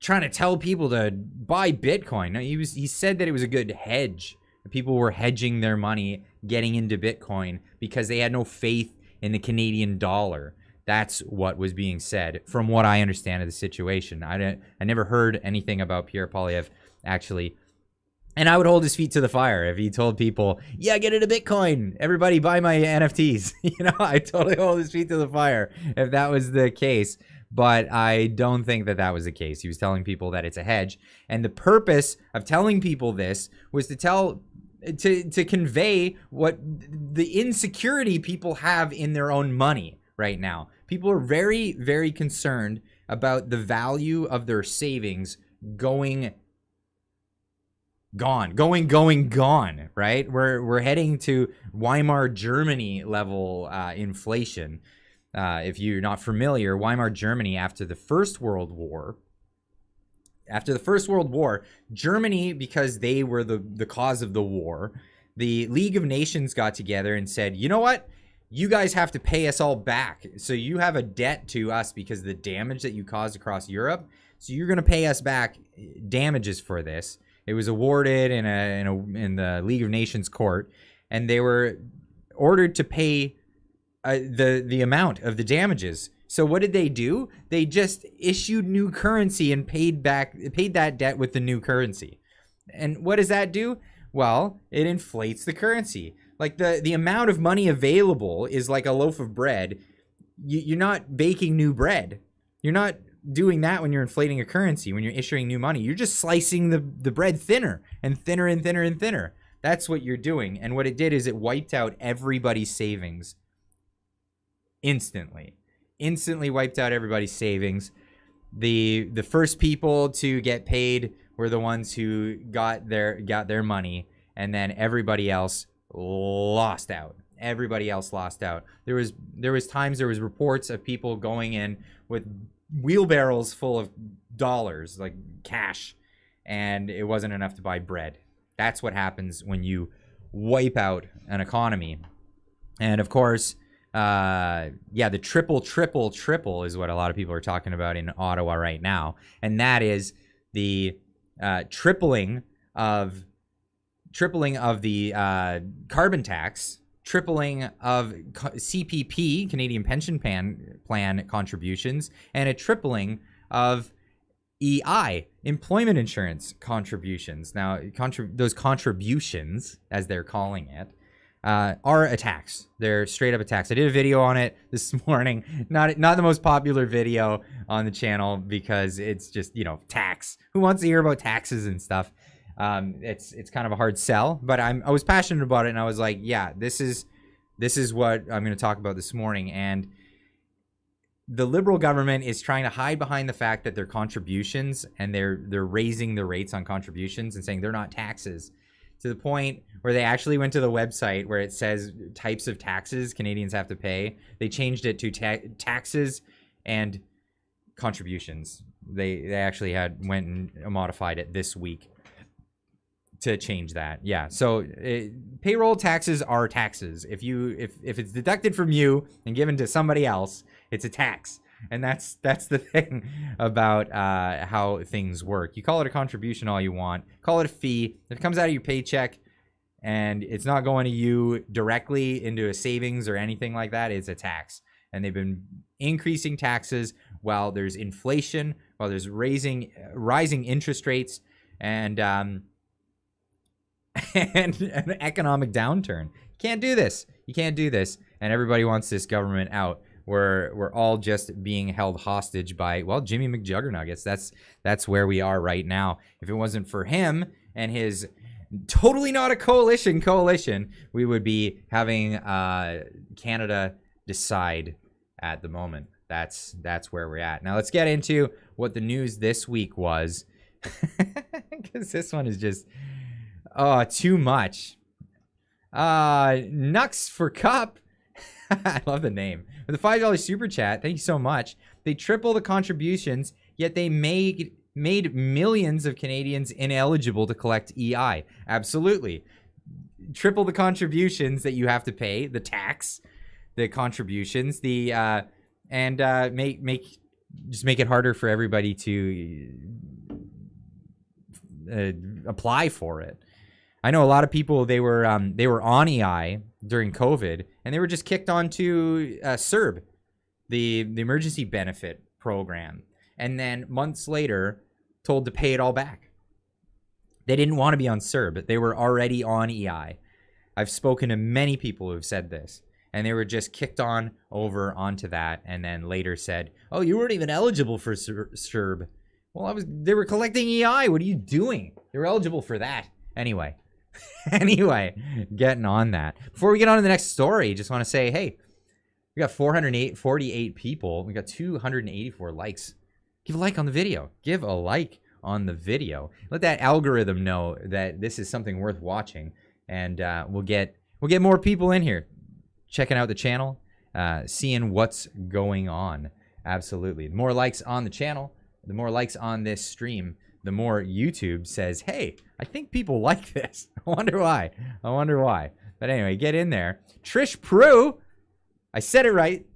trying to tell people to buy Bitcoin. No, he said that it was a good hedge. People were hedging their money, getting into Bitcoin, because they had no faith in the Canadian dollar. That's what was being said, from what I understand of the situation. I never heard anything about Pierre Poilievre, actually. And I would hold his feet to the fire if he told people, yeah, get into Bitcoin. Everybody buy my NFTs. You know, I totally hold his feet to the fire if that was the case. but I don't think that that was the case. He was telling people that it's a hedge. And the purpose of telling people this was to convey what the insecurity people have in their own money right now. People are very, very concerned about the value of their savings going, right? We're heading to Weimar Germany level inflation. If you're not familiar, Weimar Germany after the First World War, Germany, because they were the cause of the war, the League of Nations got together and said, you know what? You guys have to pay us all back. So you have a debt to us because of the damage that you caused across Europe. So you're going to pay us back damages for this. It was awarded in the League of Nations court, and they were ordered to pay the amount of the damages. So what did they do? They just issued new currency and paid that debt with the new currency. And what does that do? Well, it inflates the currency. Like the amount of money available is like a loaf of bread. You're not baking new bread. You're not doing that when you're inflating a currency, when you're issuing new money. You're just slicing the bread thinner and thinner and thinner and thinner. That's what you're doing. And what it did is it wiped out everybody's savings instantly wiped out everybody's savings. The first people to get paid were the ones who got their money, and then everybody else lost out. There was times there was reports of people going in with wheelbarrows full of dollars, like cash, and it wasn't enough to buy bread. That's what happens when you wipe out an economy. And of course, the triple is what a lot of people are talking about in Ottawa right now. And that is the tripling of the carbon tax, tripling of CPP, Canadian Pension Plan contributions, and a tripling of EI, employment insurance contributions. Now, those contributions, as they're calling it, are a tax. They're straight up a tax. I did a video on it this morning. Not the most popular video on the channel because it's just, tax. Who wants to hear about taxes and stuff? It's kind of a hard sell, but I was passionate about it, and I was like, yeah, this is what I'm going to talk about this morning. And the Liberal government is trying to hide behind the fact that they're contributions, and they're raising the rates on contributions and saying they're not taxes, to the point where they actually went to the website where it says types of taxes Canadians have to pay. They changed it to taxes and contributions. They actually went and modified it this week to change that. Yeah. So payroll taxes are taxes. If it's deducted from you and given to somebody else, it's a tax. And that's the thing about how things work. You call it a contribution all you want. Call it a fee. If it comes out of your paycheck and it's not going to you directly into a savings or anything like that, it's a tax. And they've been increasing taxes while there's inflation, while there's rising interest rates, and an economic downturn. You can't do this. And everybody wants this government out. We're all just being held hostage by, Jimmy McJuggernuggets. That's where we are right now. If it wasn't for him and his totally not a coalition, we would be having Canada decide at the moment. That's where we're at. Now let's get into what the news this week was, because this one is just too much. Nux for Cup. I love the name. With a $5 super chat, thank you so much. They triple the contributions, yet they made millions of Canadians ineligible to collect EI. Absolutely. Triple the contributions that you have to pay, the tax, the contributions, make it harder for everybody to apply for it. I know a lot of people, they were on EI during COVID, and they were just kicked onto CERB, the emergency benefit program, and then months later told to pay it all back. They didn't want to be on CERB. They were already on EI. I've spoken to many people who have said this. and they were just kicked on over onto that, and then later said, "Oh, you weren't even eligible for CERB." Well, they were collecting EI. What are you doing? They were eligible for that. Anyway, getting on that. Before we get on to the next story, just want to say, hey, we got 448 people. We got 284 likes. Give a like on the video. Give a like on the video. Let that algorithm know that this is something worth watching, and we'll get more people in here checking out the channel, seeing what's going on. Absolutely. The more likes on the channel, the more likes on this stream, the more YouTube says, hey, I think people like this. I wonder why. But anyway, get in there. Trish Prue, I said it right.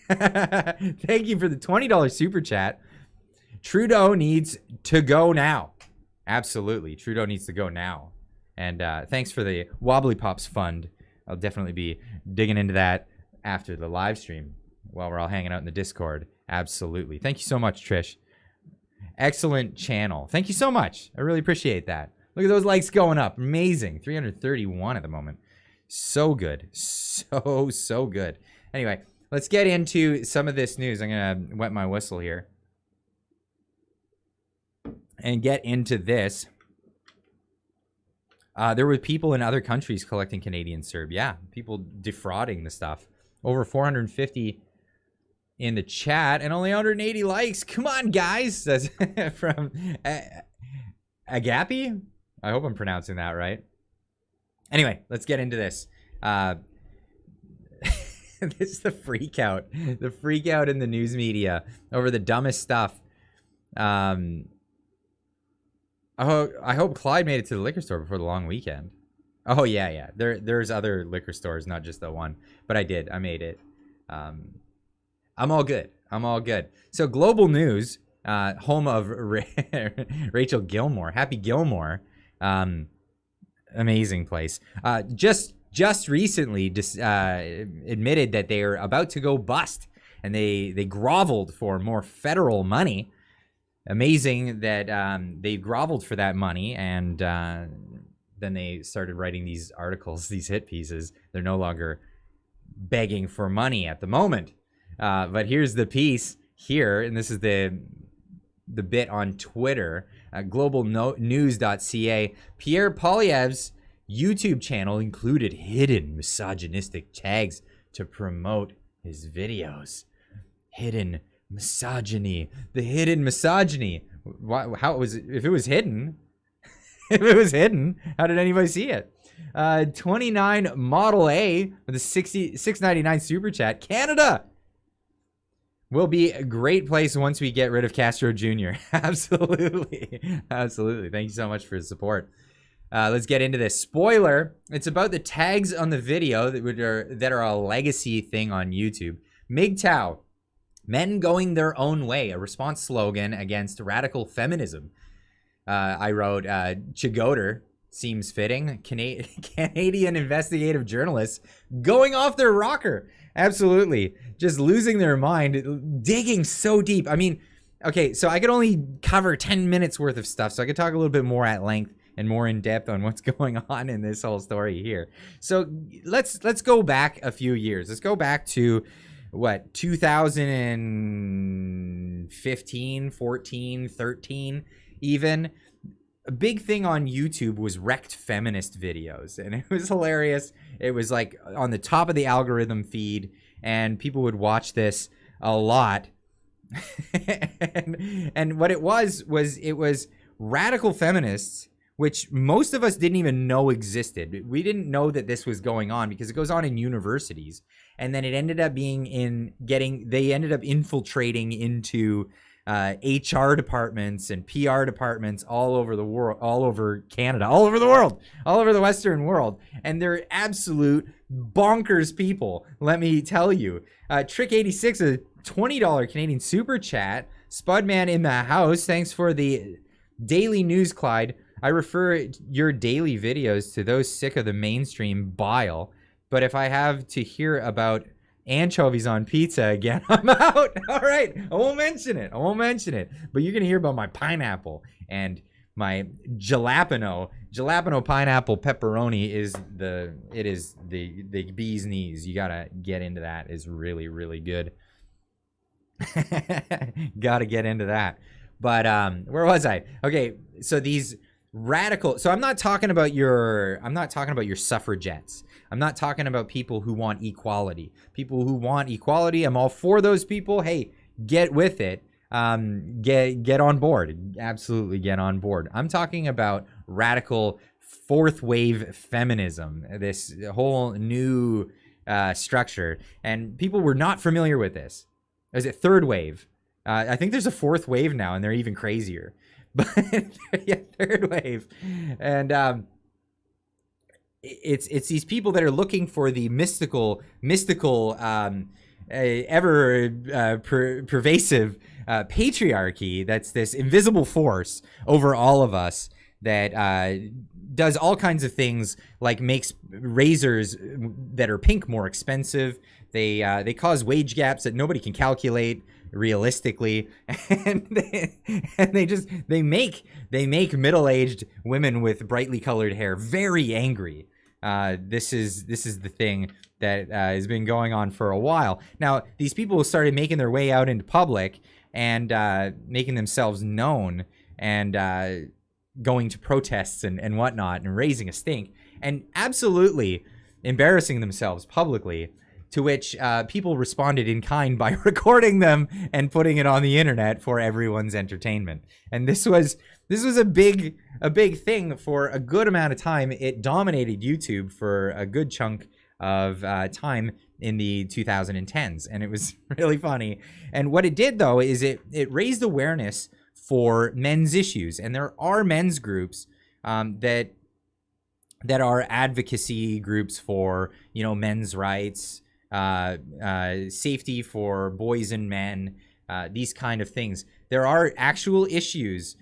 Thank you for the $20 super chat. Trudeau needs to go now. Absolutely. Trudeau needs to go now. And thanks for the Wobbly Pops fund. I'll definitely be digging into that after the live stream while we're all hanging out in the Discord. Absolutely. Thank you so much, Trish. Excellent channel. Thank you so much. I really appreciate that. Look at those likes going up. Amazing. 331 at the moment. So good. So good. Anyway, let's get into some of this news. I'm going to wet my whistle here and get into this. There were people in other countries collecting Canadian CERB. Yeah, people defrauding the stuff. Over 450 in the chat and only 180 likes. Come on, guys. That's from Agapi. I hope I'm pronouncing that right. Anyway, let's get into this. This is the freak out. The freak out in the news media over the dumbest stuff. I hope Clyde made it to the liquor store before the long weekend. Oh, yeah. There's other liquor stores, not just the one. But I did. I made it. I'm all good. So Global News, home of Rachel Gilmore, Happy Gilmore, amazing place. Just recently admitted that they are about to go bust, and they groveled for more federal money. Amazing that they groveled for that money, and then they started writing these articles, these hit pieces. They're no longer begging for money at the moment. But here's the piece here, and this is the bit on Twitter, globalnews.ca. Pierre Poilievre's YouTube channel included hidden misogynistic tags to promote his videos. Hidden misogyny. The hidden misogyny. How it was, if it was hidden, how did anybody see it? 29 Model A with a 6.99 super chat. Canada will be a great place once we get rid of Castro Jr. Absolutely. Thank you so much for the support. Let's get into this. Spoiler, it's about the tags on the video that are a legacy thing on YouTube. MGTOW, men going their own way, a response slogan against radical feminism. I wrote, Chigoter seems fitting. Canadian investigative journalists going off their rocker. Absolutely. Just losing their mind, digging so deep. I mean, okay, so I could only cover 10 minutes worth of stuff, so I could talk a little bit more at length and more in depth on what's going on in this whole story here. So let's go back a few years. Let's go back to, 2015, 14, 13 even. A big thing on YouTube was wrecked feminist videos, and it was hilarious. It was like on the top of the algorithm feed, and people would watch this a lot. and what it was radical feminists, which most of us didn't even know existed. We didn't know that this was going on because it goes on in universities, and then it ended up being they ended up infiltrating into HR departments and PR departments all over the world, all over Canada, all over the world, all over the Western world. And they're absolute bonkers people, let me tell you. Trick86, a $20 Canadian super chat. Spudman in the house, thanks for the daily news, Clyde. I refer your daily videos to those sick of the mainstream bile. But if I have to hear about anchovies on pizza again, I'm out. All right, I won't mention it. But you're gonna hear about my pineapple and my jalapeno pineapple pepperoni is the bee's knees. You gotta get into that. It's really, really good. Gotta get into that. But where was I? Okay, so these radical. So I'm not talking about your suffragettes. I'm not talking about people who want equality. People who want equality, I'm all for those people. Hey, get with it. Get on board. Absolutely get on board. I'm talking about radical fourth wave feminism. This whole new structure, and people were not familiar with this. Is it third wave? I think there's a fourth wave now, and they're even crazier. But yeah, third wave, and it's these people that are looking for the mystical, pervasive patriarchy. That's this invisible force over all of us that does all kinds of things, like makes razors that are pink more expensive. They cause wage gaps that nobody can calculate realistically, and they make middle-aged women with brightly colored hair very angry. This is the thing that has been going on for a while. Now, these people started making their way out into public and making themselves known, and going to protests and whatnot, and raising a stink, and absolutely embarrassing themselves publicly, to which people responded in kind by recording them and putting it on the internet for everyone's entertainment. And this was a big thing for a good amount of time. It dominated YouTube for a good chunk of time in the 2010s, and it was really funny. And what it did, though, is it raised awareness for men's issues, and there are men's groups that are advocacy groups for, you know, men's rights, safety for boys and men, these kind of things. There are actual issues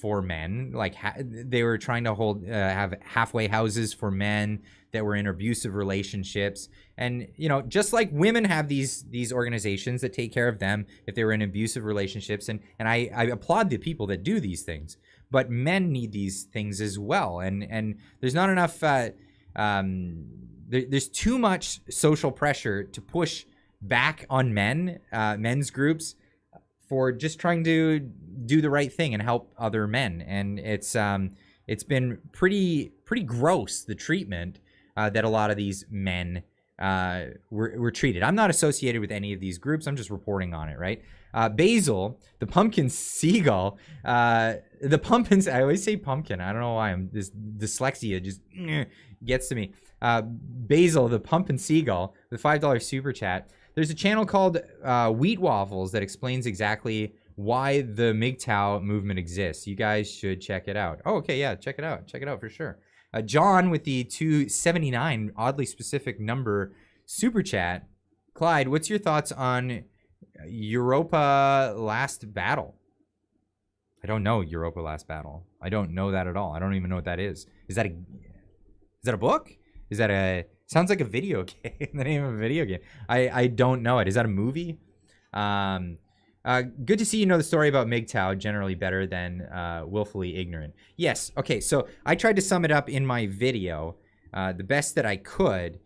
for men, like they were trying to have halfway houses for men that were in abusive relationships. And, you know, just like women have these organizations that take care of them if they were in abusive relationships, and I applaud the people that do these things, but men need these things as well. And there's not enough there's too much social pressure to push back on men's groups for just trying to do the right thing and help other men. And it's been pretty gross, the treatment that a lot of these men were treated. I'm not associated with any of these groups. I'm just reporting on it, right? Basil, the pumpkin seagull, the pumpkins. I always say pumpkin. I don't know why. This dyslexia just gets to me. Basil, the pumpkin seagull, the $5 super chat. There's a channel called Wheat Waffles that explains exactly why the MGTOW movement exists. You guys should check it out. Oh, okay, yeah, check it out. Check it out for sure. John with the 279, oddly specific number, super chat. Clyde, what's your thoughts on Europa Last Battle? I don't know Europa Last Battle. I don't know that at all. I don't even know what that is. Is that a book? Is that sounds like a video game, the name of a video game. I don't know it. Is that a movie? Good to see you know the story about MGTOW, generally better than willfully ignorant. Yes, okay, so I tried to sum it up in my video the best that I could,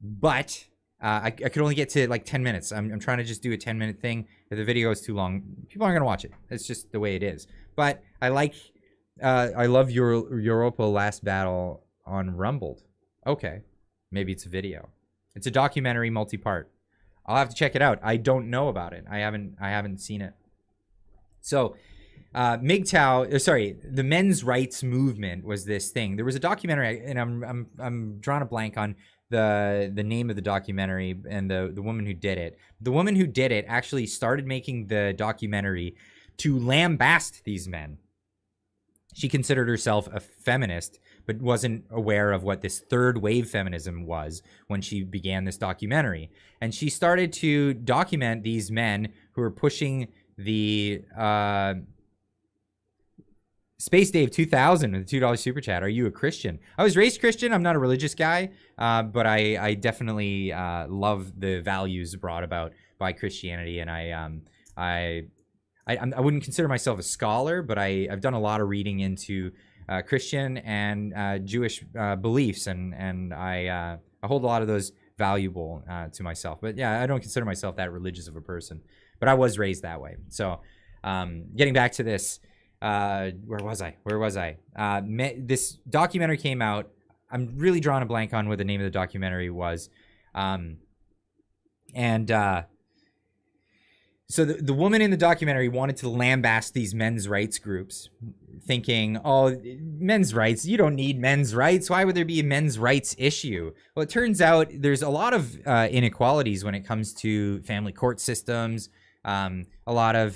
but I could only get to like 10 minutes. I'm trying to just do a 10-minute thing. If the video is too long, people aren't going to watch it. It's just the way it is. But I love Europa Last Battle on Rumbled. Okay, maybe it's a video. It's a documentary multi-part. I'll have to check it out. I don't know about it. I haven't seen it. So, MGTOW, the men's rights movement was this thing. There was a documentary, and I'm drawing a blank on the name of the documentary and the woman who did it. The woman who did it actually started making the documentary to lambast these men. She considered herself a feminist, but wasn't aware of what this third wave feminism was when she began this documentary. And she started to document these men who were pushing the Space Dave 2000 with the $2 super chat. Are you a Christian? I was raised Christian. I'm not a religious guy, but I definitely love the values brought about by Christianity, and I I wouldn't consider myself a scholar, but I've done a lot of reading into Christian and Jewish beliefs, and I hold a lot of those valuable to myself. But yeah, I don't consider myself that religious of a person, but I was raised that way. So getting back to this, where was I? This documentary came out. I'm really drawing a blank on what the name of the documentary was. So the woman in the documentary wanted to lambast these men's rights groups, thinking, oh, men's rights, you don't need men's rights. Why would there be a men's rights issue? Well, it turns out there's a lot of inequalities when it comes to family court systems, a lot of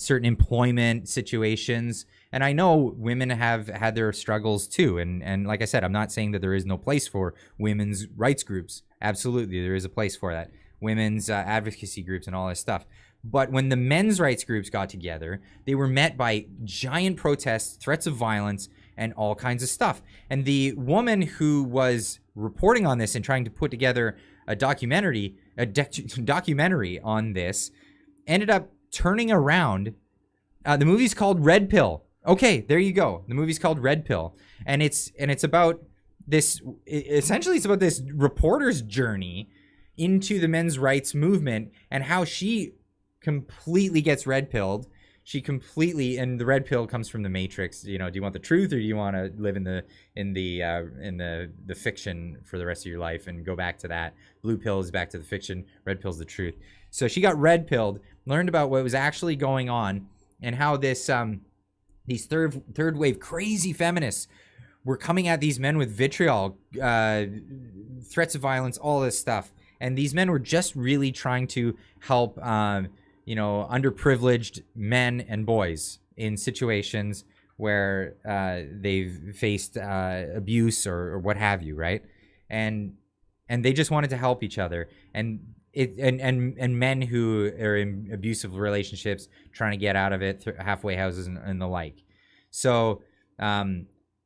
certain employment situations. And I know women have had their struggles too. And like I said, I'm not saying that there is no place for women's rights groups. Absolutely, there is a place for that. Women's advocacy groups and all this stuff. But when the men's rights groups got together, they were met by giant protests, threats of violence, and all kinds of stuff. And the woman who was reporting on this and trying to put together a documentary on this ended up turning around. The movie's called Red Pill. Okay, there you go. The movie's called Red Pill, and it's about this. Essentially, it's about this reporter's journey into the men's rights movement and how she completely gets red pilled. She completely, and the red pill comes from the Matrix. You know, do you want the truth, or do you want to live in the fiction for the rest of your life and go back to that? Blue pill is back to the fiction. Red pill is the truth. So she got red pilled, learned about what was actually going on, and how this these third wave crazy feminists were coming at these men with vitriol, threats of violence, all this stuff. And these men were just really trying to help, underprivileged men and boys in situations where they've faced abuse or what have you, right? And they just wanted to help each other. And men who are in abusive relationships trying to get out of it, halfway houses and the like. So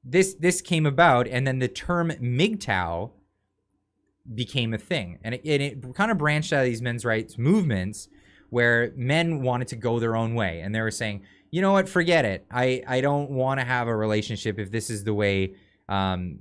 this came about, and then the term MGTOW became a thing, and it kind of branched out of these men's rights movements where men wanted to go their own way, and they were saying, you know what, forget it. I don't want to have a relationship if this is the way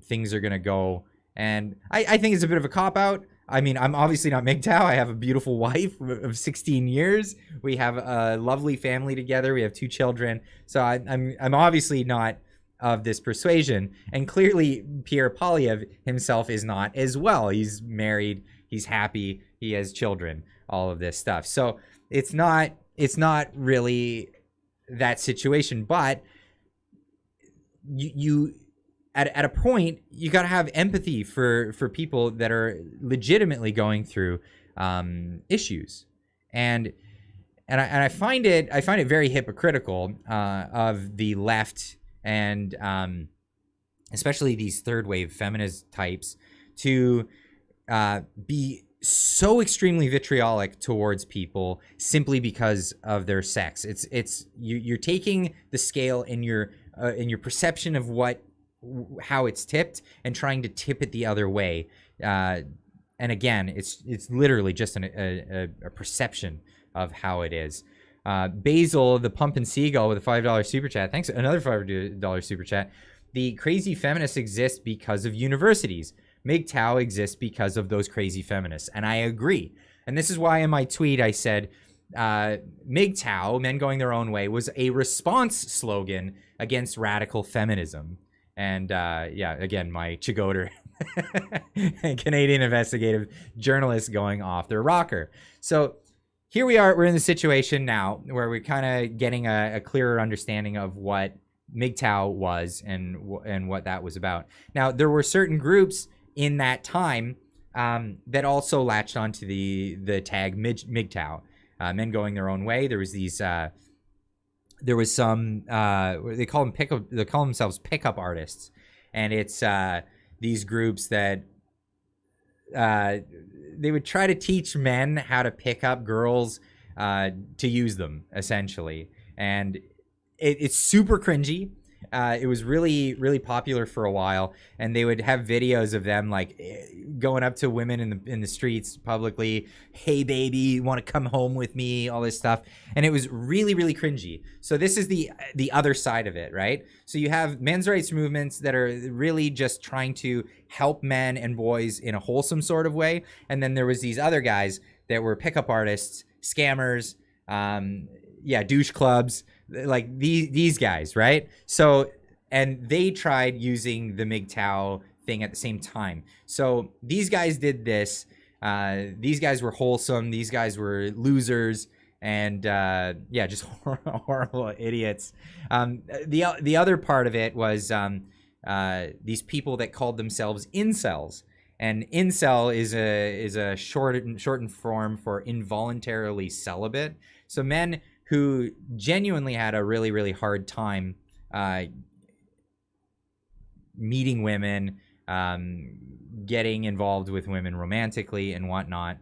things are going to go. And I think it's a bit of a cop-out. I mean, I'm obviously not MGTOW. I have a beautiful wife of 16 years. We have a lovely family together. We have 2 children. So I'm obviously not of this persuasion. And clearly, Pierre Poilievre himself is not as well. He's married. He's happy. He has children. All of this stuff. So it's not really that situation. But you at a point, you got to have empathy for people that are legitimately going through issues, and I find it very hypocritical of the left and especially these third wave feminist types to be so extremely vitriolic towards people simply because of their sex. You're taking the scale in your perception of how it's tipped and trying to tip it the other way. And again, it's literally just a perception of how it is. Basil, the Pump and Seagull with a $5 super chat. Thanks. Another $5 super chat. The crazy feminists exist because of universities. MGTOW exists because of those crazy feminists. And I agree. And this is why in my tweet I said MGTOW, men going their own way, was a response slogan against radical feminism. And again, my Chigoter Canadian investigative journalist going off their rocker. So here we are. We're in the situation now where we're kind of getting a clearer understanding of what MGTOW was and what that was about. Now, there were certain groups in that time that also latched onto the tag MGTOW, men going their own way. There was these. There was some. They call themselves pickup artists, and it's these groups that they would try to teach men how to pick up girls to use them, essentially. And it's super cringy. It was really, really popular for a while, and they would have videos of them like going up to women in the streets publicly. Hey, baby, you want to come home with me? All this stuff, and it was really, really cringy. So this is the other side of it, right? So you have men's rights movements that are really just trying to help men and boys in a wholesome sort of way, and then there was these other guys that were pickup artists, scammers, douche clubs, like these guys, right? So, and they tried using the MGTOW thing at the same time. So these guys did this. These guys were wholesome. These guys were losers, and just horrible idiots. The other part of it was these people that called themselves incels. And incel is a shortened form for involuntarily celibate. So men who genuinely had a really, really hard time meeting women, getting involved with women romantically and whatnot.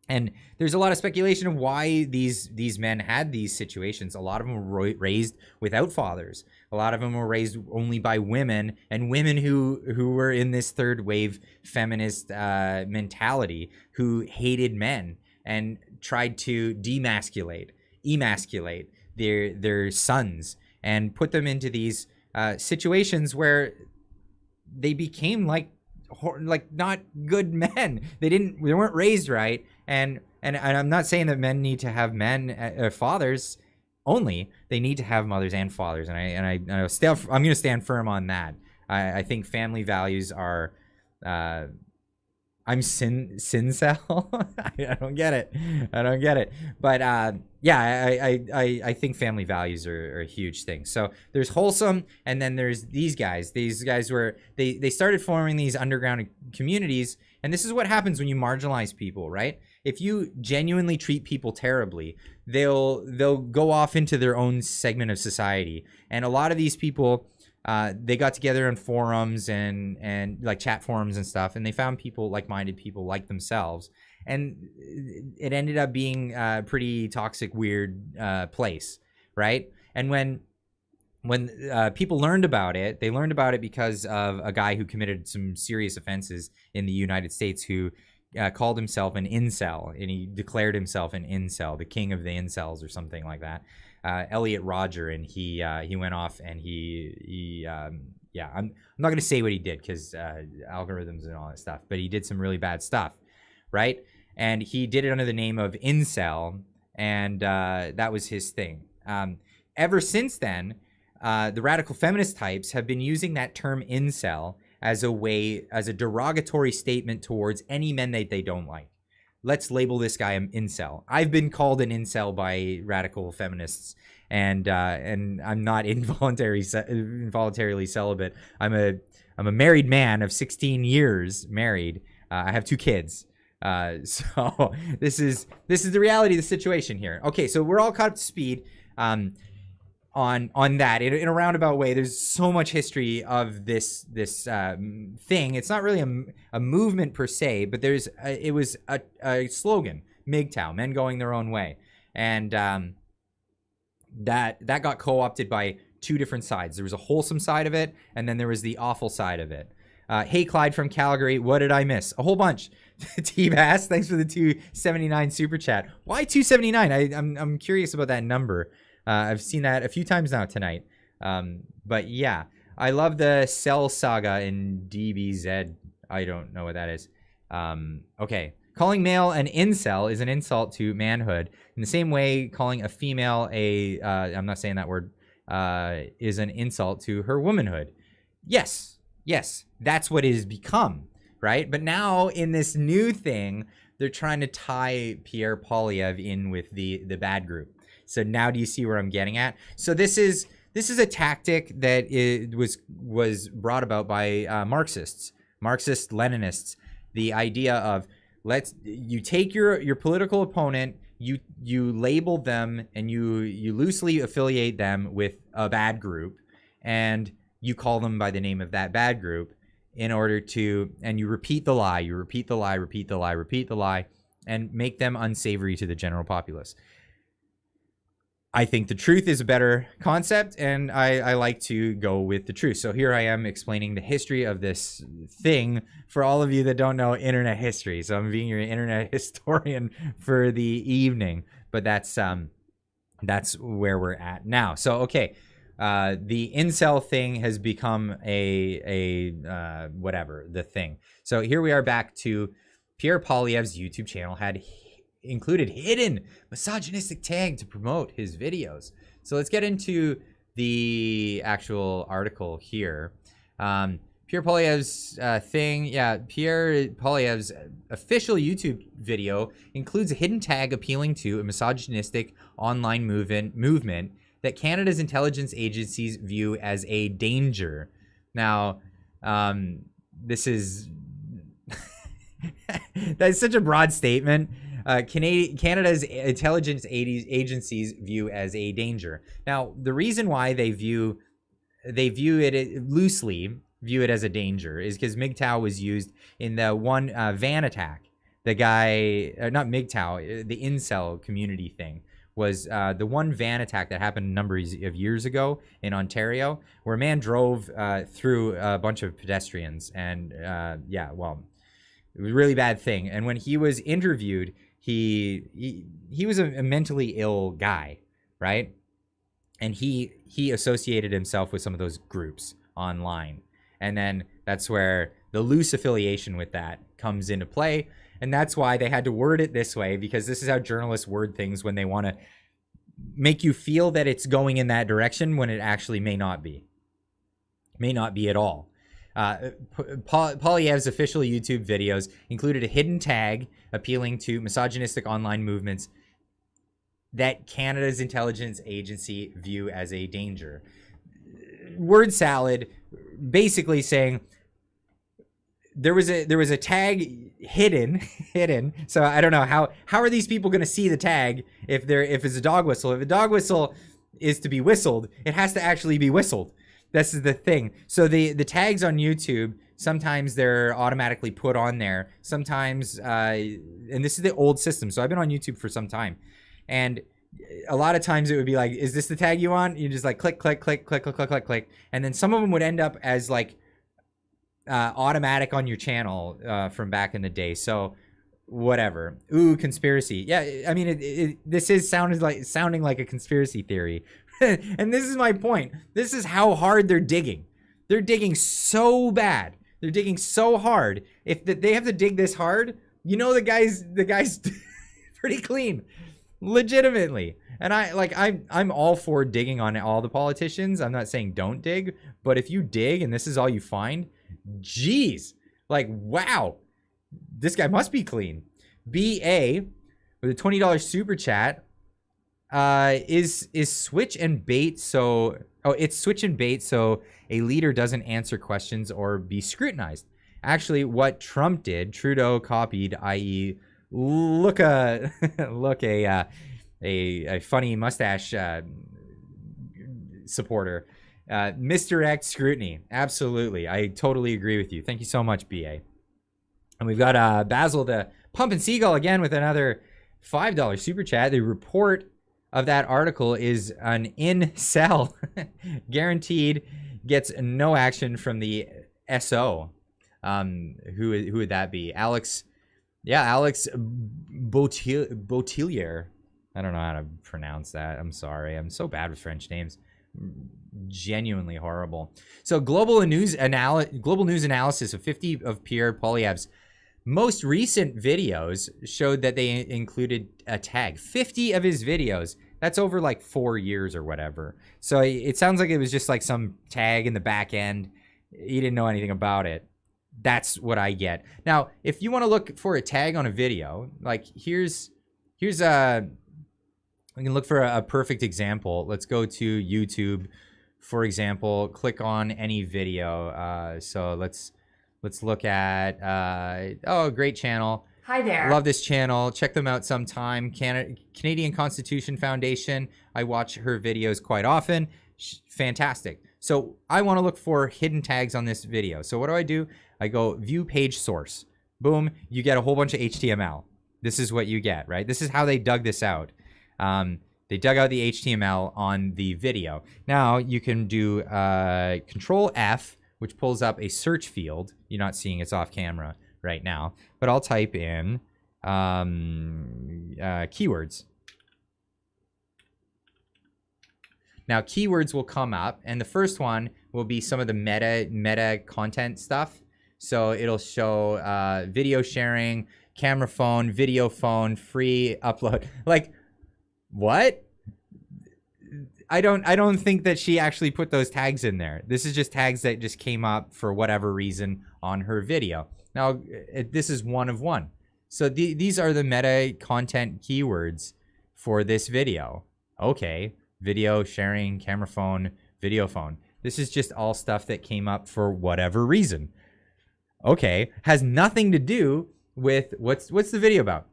And there's a lot of speculation of why these men had these situations. A lot of them were raised without fathers. A lot of them were raised only by women, and women who were in this third wave feminist mentality, who hated men and tried to emasculate their sons and put them into these situations where they became like not good men. They weren't raised right, and I'm not saying that men need to have fathers only. They need to have mothers and fathers, and I'm going to stand firm on that. I think family values are. I'm sincel. I don't get it. But I think family values are a huge thing. So there's wholesome, and then there's these guys. These guys were they started forming these underground communities, and this is what happens when you marginalize people, right? If you genuinely treat people terribly, they'll go off into their own segment of society. And a lot of these people, they got together in forums and like chat forums and stuff, and they found people, like-minded people like themselves, and it ended up being a pretty toxic, weird place, right? And when people learned about it, they learned about it because of a guy who committed some serious offenses in the United States, who called himself an incel, and he declared himself an incel, the king of the incels or something like that. Elliot Rodger, and he went off and I'm not going to say what he did because algorithms and all that stuff, but he did some really bad stuff, right? And he did it under the name of incel, and that was his thing. Ever since then, the radical feminist types have been using that term incel as a derogatory statement towards any men that they don't like. Let's label this guy an incel. I've been called an incel by radical feminists, and I'm not involuntarily celibate. I'm a married man of 16 years married. I have 2 kids. So this is the reality of the situation here. Okay, so we're all caught up to speed on that in a roundabout way. There's so much history of this thing. It's not really a movement per se, but it was a slogan, MGTOW, men going their own way, and that got co-opted by 2 different sides. There was a wholesome side of it, and then there was the awful side of it. Hey, Clyde from Calgary, what did I miss? A whole bunch. T-Bass, thanks for the 279 super chat. Why 279? I'm curious about that number. I've seen that a few times now tonight. But yeah, I love the Cell Saga in DBZ. I don't know what that is. Okay. Calling male an incel is an insult to manhood. In the same way, calling a female I'm not saying that word, is an insult to her womanhood. Yes, that's what it has become, right? But now in this new thing, they're trying to tie Pierre Poilievre in with the bad group. So now do you see where I'm getting at? So this is a tactic that was brought about by Marxist Leninists. The idea of you take your political opponent, you label them, and you loosely affiliate them with a bad group, and you call them by the name of that bad group in order to, and you repeat the lie, and make them unsavory to the general populace. I think the truth is a better concept, and I like to go with the truth. So here I am explaining the history of this thing for all of you that don't know internet history. So I'm being your internet historian for the evening, but that's where we're at now. So, okay. The incel thing has become whatever, the thing. So here we are back to Pierre Poilievre's YouTube channel had included hidden misogynistic tag to promote his videos. So let's get into the actual article here. Pierre Poilievre's thing. Yeah, Pierre Poilievre's official YouTube video includes a hidden tag appealing to a misogynistic online movement that Canada's intelligence agencies view as a danger. Now, this is that's such a broad statement. Canada's intelligence agencies view as a danger. Now, the reason why they view it loosely, view it as a danger, is because MGTOW was used in the one van attack. The guy, not MGTOW, the incel community thing was the one van attack that happened a number of years ago in Ontario, where a man drove through a bunch of pedestrians, and yeah, well, it was a really bad thing. And when he was interviewed, he was a mentally ill guy, right? And he associated himself with some of those groups online, and then that's where the loose affiliation with that comes into play. And that's why they had to word it this way, because this is how journalists word things when they want to make you feel that it's going in that direction when it actually may not be. May not be at all. Poilievre's official YouTube videos included a hidden tag appealing to misogynistic online movements that Canada's intelligence agency view as a danger. Word salad, basically saying there was a tag hidden. So I don't know how are these people going to see the tag if it's a dog whistle. If a dog whistle is to be whistled, it has to actually be whistled. This is the thing. So the tags on YouTube, sometimes they're automatically put on there. Sometimes, and this is the old system. So I've been on YouTube for some time, and a lot of times it would be like, is this the tag you want? You just like click, click, click, click, click, click, click, click. And then some of them would end up as like automatic on your channel from back in the day. So whatever. Ooh, conspiracy. Yeah, I mean, this is sounding like a conspiracy theory. And this is my point. This is how hard they're digging. They're digging so bad. They're digging so hard. If they have to dig this hard, you know, the guy's pretty clean, legitimately. And I'm all for digging on all the politicians. I'm not saying don't dig, but if you dig and this is all you find, geez, like, wow, this guy must be clean. BA with a $20 super chat. Is switch and bait so it's switch and bait so a leader doesn't answer questions or be scrutinized. Actually, what Trump did, Trudeau copied, i.e. look a funny mustache supporter, misdirect scrutiny. Absolutely, I totally agree with you. Thank you so much, BA. And we've got Basil the Pump and Seagull again with another $5 super chat. The report of that article is an incel guaranteed gets no action from the SO. Who would that be? Alex Botelier. I don't know how to pronounce that. I'm sorry. I'm so bad with French names. Genuinely horrible. So global news analysis of 50 of Pierre Poilievre's most recent videos showed that they included a tag. 50 of his videos. That's over like 4 years or whatever. So it sounds like it was just like some tag in the back end. He didn't know anything about it. That's what I get. Now, if you want to look for a tag on a video, like here's we can look for a perfect example. Let's go to YouTube, for example. Click on any video. So let's look at great channel. Hi there. Love this channel. Check them out sometime. Canadian Constitution Foundation. I watch her videos quite often. Fantastic. So I want to look for hidden tags on this video. So what do? I go view page source. Boom. You get a whole bunch of HTML. This is what you get, right? This is how they dug this out. They dug out the HTML on the video. Now you can do Control F, which pulls up a search field. You're not seeing it's off camera right now, but I'll type in keywords. Now keywords will come up, and the first one will be some of the meta content stuff. So it'll show video sharing, camera phone, video phone, free upload. Like, what? I don't think that she actually put those tags in there. This is just tags that just came up for whatever reason on her video. Now, this is one of one. So these are the meta content keywords for this video. Okay, video sharing, camera phone, video phone. This is just all stuff that came up for whatever reason. Okay, has nothing to do with what's the video about?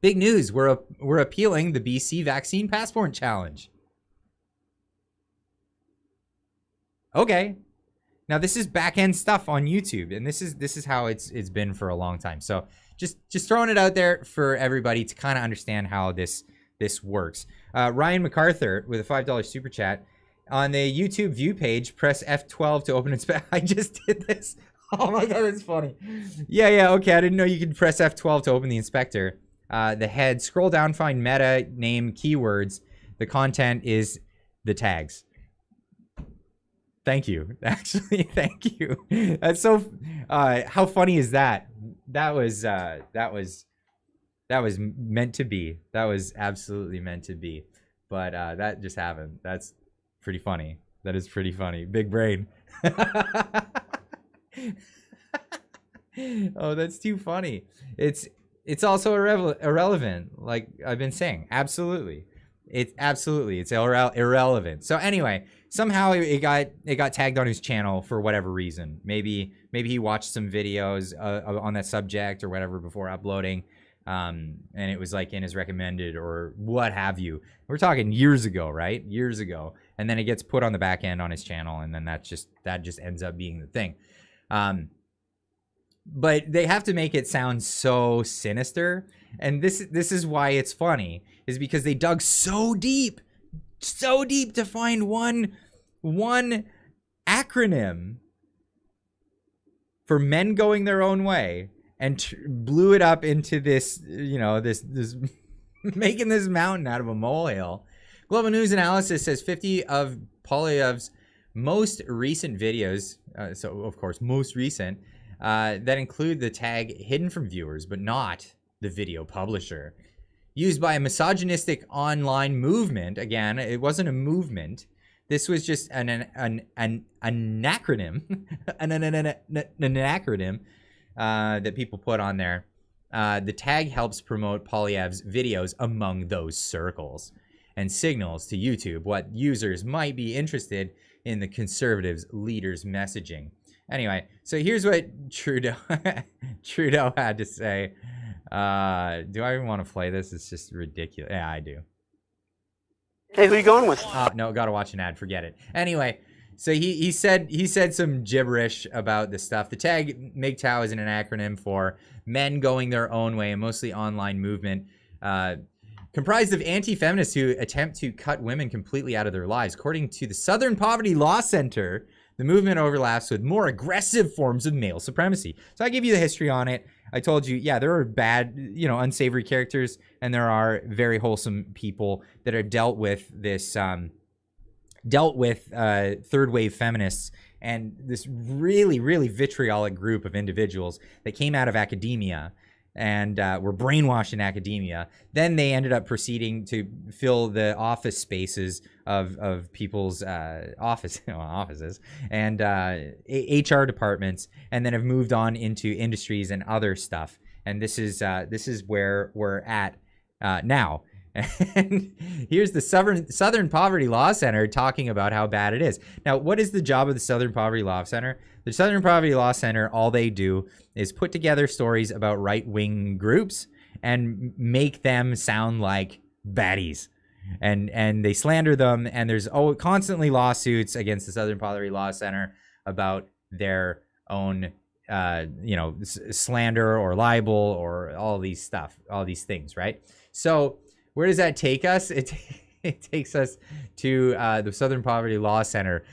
Big news, we're appealing the BC Vaccine Passport Challenge. Okay. Now this is back-end stuff on YouTube, and this is how it's been for a long time. So just throwing it out there for everybody to kind of understand how this works. Ryan MacArthur with a $5 super chat. On the YouTube view page, press F12 to open inspect. I just did this. Oh my god, that's funny. Yeah, okay. I didn't know you could press F12 to open the inspector. The head, scroll down, find meta, name, keywords. The content is the tags. Thank you. Actually, thank you. That's so, how funny is that? That was meant to be. That was absolutely meant to be. But that just happened. That's pretty funny. That is pretty funny. Big brain. Oh, that's too funny. It's also irrelevant, like I've been saying. Absolutely. It's irrelevant. So anyway, somehow it got tagged on his channel for whatever reason. Maybe he watched some videos on that subject or whatever before uploading. And it was like in his recommended or what have you. We're talking years ago, right? Years ago. And then it gets put on the back end on his channel, and then that just ends up being the thing. But they have to make it sound so sinister, and this is why it's funny, is because they dug so deep to find one acronym for men going their own way, and blew it up into this, this making this mountain out of a molehill. Global News Analysis says 50 of Poilievre's most recent videos, so of course most recent, that include the tag hidden from viewers but not the video publisher, used by a misogynistic online movement. Again, it wasn't a movement. This was just an acronym, an acronym that people put on there. The tag helps promote Poilievre's videos among those circles and signals to YouTube what users might be interested in the conservatives' leaders' messaging. Anyway, so here's what Trudeau had to say. Do I even want to play this? It's just ridiculous. Yeah, I do. Hey, who you going with? No, gotta watch an ad. Forget it. Anyway, so he said some gibberish about this stuff. The tag MGTOW is an acronym for men going their own way, a mostly online movement comprised of anti-feminists who attempt to cut women completely out of their lives. According to the Southern Poverty Law Center, the movement overlaps with more aggressive forms of male supremacy. So I give you the history on it. I told you, yeah, there are bad, unsavory characters, and there are very wholesome people that are dealt with third wave feminists and this really, really vitriolic group of individuals that came out of academia and were brainwashed in academia. Then they ended up proceeding to fill the office spaces of people's offices and HR departments, and then have moved on into industries and other stuff. And this is where we're at now. And here's the Southern Poverty Law Center talking about how bad it is. Now, what is the job of the Southern Poverty Law Center? The Southern Poverty Law Center, all they do is put together stories about right-wing groups and make them sound like baddies. And they slander them, and there's constantly lawsuits against the Southern Poverty Law Center about their own slander or libel or all these things, right? So Where does that take us? It takes us to the Southern Poverty Law Center.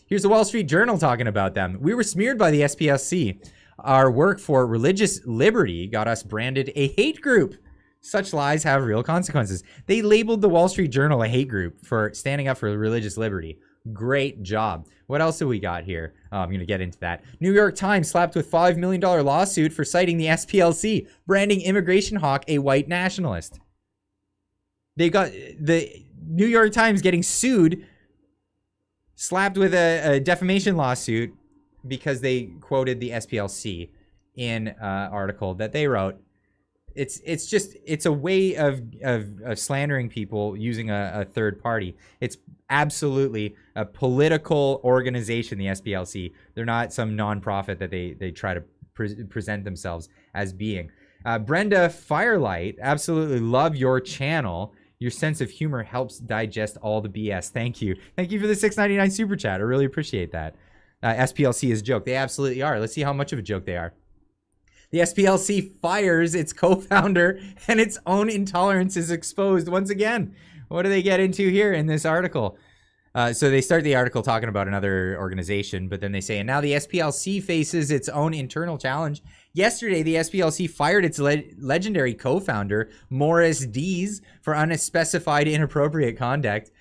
Here's the Wall Street Journal talking about them. We were smeared by the SPLC. Our work for religious liberty got us branded a hate group. Such lies have real consequences. They labeled the Wall Street Journal a hate group for standing up for religious liberty. Great job. What else have we got here? Oh, I'm going to get into that. New York Times slapped with $5 million lawsuit for citing the SPLC, branding immigration hawk a white nationalist. They got the New York Times getting sued, slapped with a defamation lawsuit because they quoted the SPLC in an article that they wrote. It's a way of slandering people using a third party. It's absolutely a political organization, the SPLC. They're not some nonprofit that they try to present themselves as being. Brenda Firelight, absolutely love your channel. Your sense of humor helps digest all the BS. Thank you. Thank you for the $6.99 super chat. I really appreciate that. SPLC is a joke. They absolutely are. Let's see how much of a joke they are. The SPLC fires its co-founder and its own intolerance is exposed once again. What do they get into here in this article? So they start the article talking about another organization, but then they say, and now the SPLC faces its own internal challenge. Yesterday, the SPLC fired its legendary co-founder, Morris Dees, for unspecified inappropriate conduct.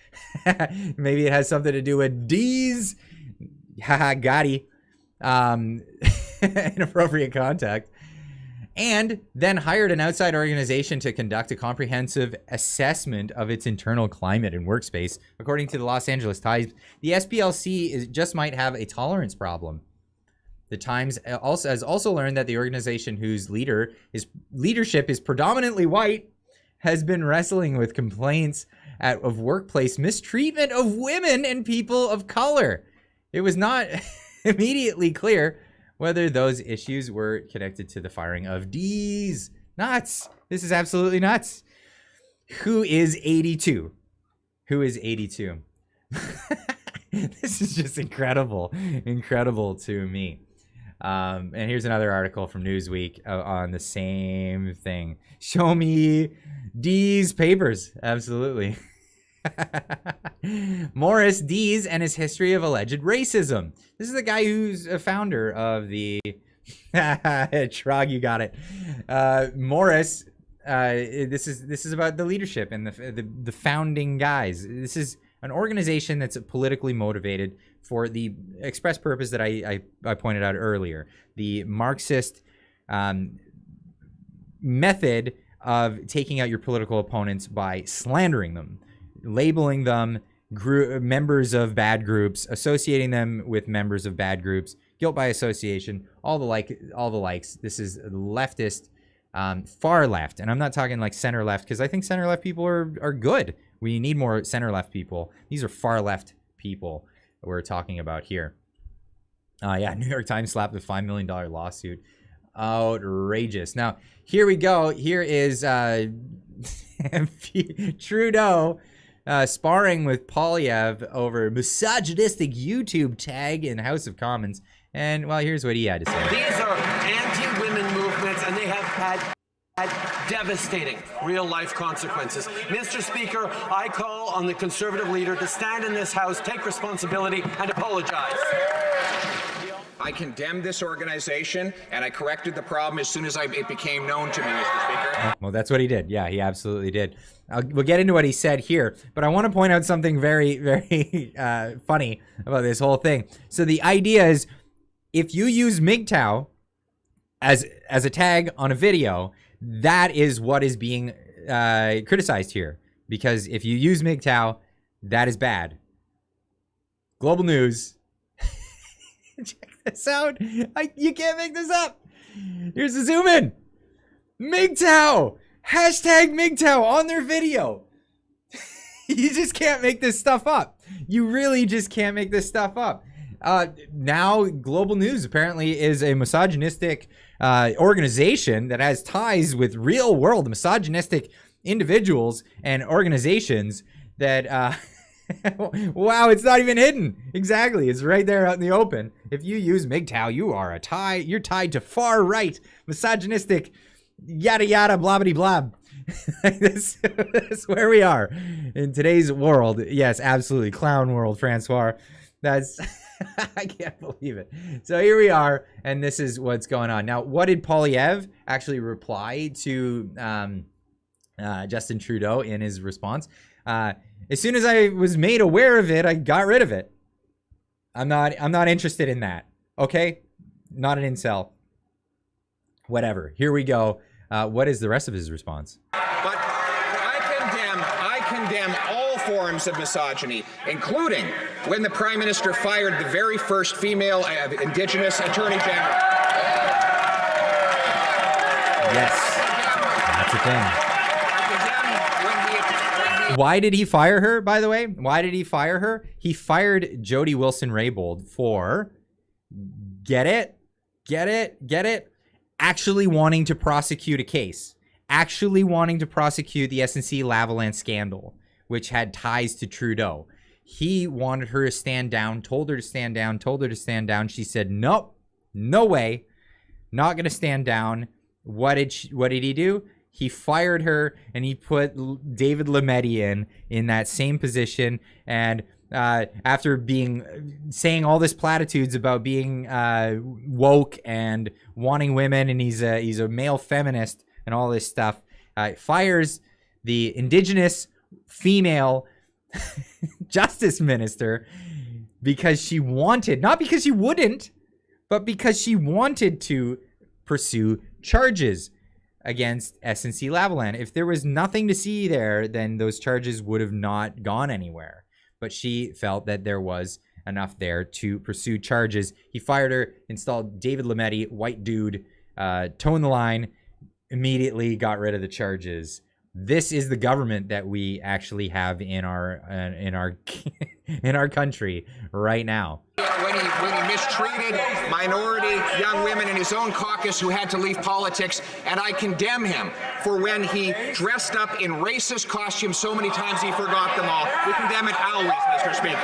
Maybe it has something to do with Dees. Haha, Gotti. Inappropriate conduct. And then hired an outside organization to conduct a comprehensive assessment of its internal climate and workspace. According to the Los Angeles Times, the SPLC just might have a tolerance problem. The Times has also learned that the organization whose leadership is predominantly white has been wrestling with complaints of workplace mistreatment of women and people of color. It was not immediately clear whether those issues were connected to the firing of Dees. Nuts. This is absolutely nuts. Who is 82? Who is 82? This is just incredible. Incredible to me. And here's another article from Newsweek on the same thing. Show me Dees papers. Absolutely. Morris Dees and his history of alleged racism. This is the guy who's a founder of the Trog, you got it. Morris, this is about the leadership and the founding guys. This is an organization that's politically motivated for the express purpose that I pointed out earlier. The Marxist method of taking out your political opponents by slandering them, labeling them members of bad groups, associating them with members of bad groups, guilt by association, all the likes. This is leftist, far left, and I'm not talking like center left because I think center left people are good. We need more center left people. These are far left people we're talking about here. Yeah, New York Times slapped a $5 million lawsuit. Outrageous. Now here we go. Here is Trudeau. Sparring with Polyev over misogynistic YouTube tag in House of Commons. And, well, here's what he had to say. These are anti-women movements, and they have had devastating real-life consequences. Mr. Speaker, I call on the Conservative leader to stand in this House, take responsibility, and apologize. I condemned this organization, and I corrected the problem as soon as it became known to me, Mr. Speaker. Well, that's what he did. Yeah, he absolutely did. We'll get into what he said here, but I want to point out something very, very funny about this whole thing. So the idea is, if you use MGTOW as a tag on a video, that is what is being criticized here. Because if you use MGTOW, that is bad. Global News. Check this out. You can't make this up. Here's the zoom in. MGTOW. Hashtag MGTOW on their video. You just can't make this stuff up. You really just can't make this stuff up. Now Global News apparently is a misogynistic organization that has ties with real world misogynistic individuals and organizations that wow, it's not even hidden. Exactly. It's right there out in the open. If you use MGTOW, you're tied to far right misogynistic yada yada blah blah blah. This is where we are in today's world. Yes, absolutely. Clown world, Francois. That's, I can't believe it. So here we are, and this is what's going on. Now, what did Poilievre actually reply to Justin Trudeau in his response? As soon as I was made aware of it, I got rid of it. I'm not interested in that. Okay? Not an incel. Whatever. Here we go. What is the rest of his response? But I condemn all forms of misogyny, including when the Prime Minister fired the very first female Indigenous Attorney General. Yes. That's a thing. Why did he fire her, by the way? Why did he fire her? He fired Jody Wilson-Raybould for, get it? Actually wanting to prosecute a case. Actually wanting to prosecute the SNC-Lavalin scandal, which had ties to Trudeau. He wanted her to stand down, told her to stand down. She said, nope, no way, not going to stand down. What did he do? He fired her, and he put David Lametti in that same position. And after saying all this platitudes about being woke and wanting women, and he's a male feminist and all this stuff, fires the Indigenous female justice minister because she wanted, not because she wouldn't, but because she wanted to pursue charges against SNC-Lavalin. If there was nothing to see there, then those charges would have not gone anywhere. But she felt that there was enough there to pursue charges. He fired her, installed David Lametti, white dude, toned the line, immediately got rid of the charges. This is the government that we actually have in our in our country right now. When he mistreated minority young women in his own caucus who had to leave politics, and I condemn him for when he dressed up in racist costumes so many times he forgot them all. We condemn it always, Mr. Speaker.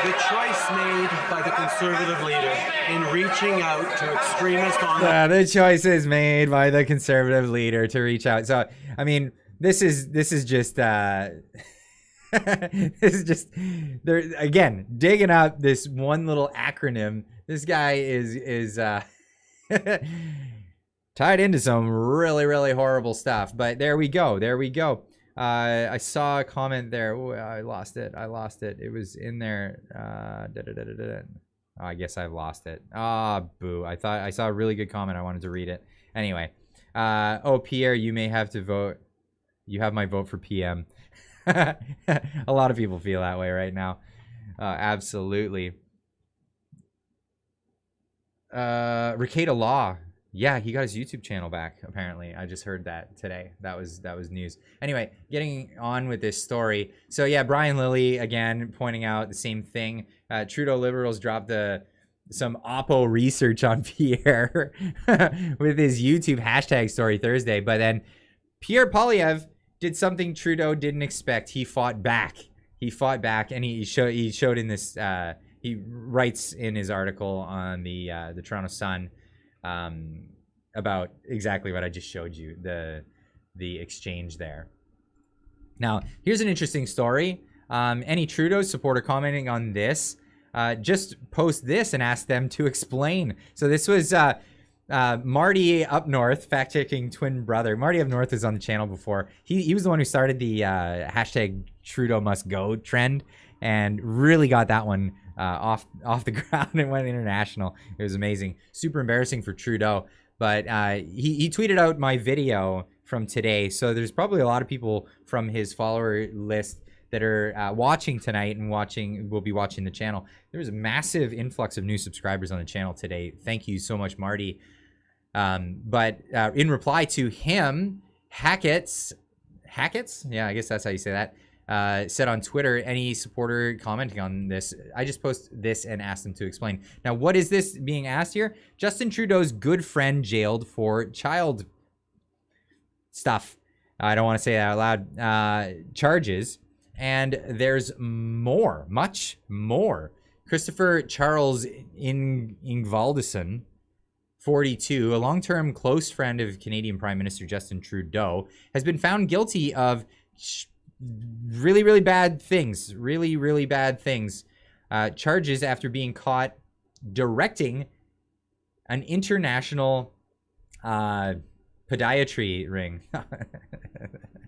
The choice made by the Conservative leader in reaching out to extremist online... the choice is made by the Conservative leader to reach out. So, I mean, this is just... this is just... They're, again, digging up this one little acronym. This guy is tied into some really, really horrible stuff. But there we go. I saw a comment there. Ooh, I lost it. It was in there. Oh, I guess I've lost it. Boo. I thought I saw a really good comment. I wanted to read it. Anyway. Pierre, you may have to vote. You have my vote for PM. A lot of people feel that way right now. Absolutely. Ricada Law. Yeah, he got his YouTube channel back, apparently. I just heard that today. That was news. Anyway, getting on with this story. So yeah, Brian Lilly, again, pointing out the same thing. Trudeau Liberals dropped some Oppo research on Pierre with his YouTube hashtag story Thursday. But then Pierre Poilievre did something Trudeau didn't expect. He fought back. And he showed in this, he writes in his article on the Toronto Sun, about exactly what I just showed you, the exchange there. Now, here's an interesting story. Any Trudeau supporter commenting on this, just post this and ask them to explain. So this was Marty Up North, fact-checking twin brother. Marty Up North was on the channel before. He was the one who started the hashtag Trudeau must go trend and really got that one off the ground and went international. It was amazing. Super embarrassing for Trudeau. But he tweeted out my video from today. So there's probably a lot of people from his follower list that are watching tonight and will be watching the channel. There's a massive influx of new subscribers on the channel today. Thank you so much, Marty. But in reply to him, Hackett's, yeah, I guess that's how you say that, said on Twitter, any supporter commenting on this, I just post this and ask them to explain. Now, what is this being asked here? Justin Trudeau's good friend jailed for child stuff. I don't want to say that out loud. Charges. And there's more, much more. Christopher Charles Ingvaldson 42, a long-term close friend of Canadian Prime Minister Justin Trudeau, has been found guilty of really, really bad things. Really, really bad things. Charges after being caught directing an international podiatry ring.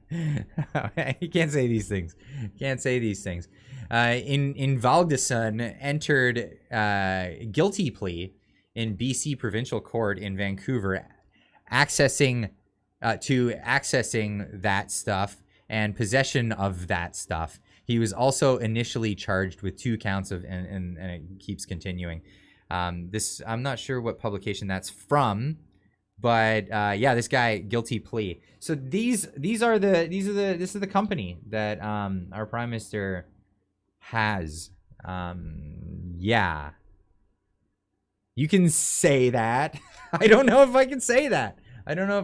You can't say these things. Can't say these things. In Valdison entered guilty plea in BC Provincial Court in Vancouver, accessing that stuff and possession of that stuff. He was also initially charged with 2 counts of, and it keeps continuing. This, I'm not sure what publication that's from, but yeah, this guy, guilty plea. So this is the company that our Prime Minister has. Yeah. You can say that. I don't know if I can say that. I don't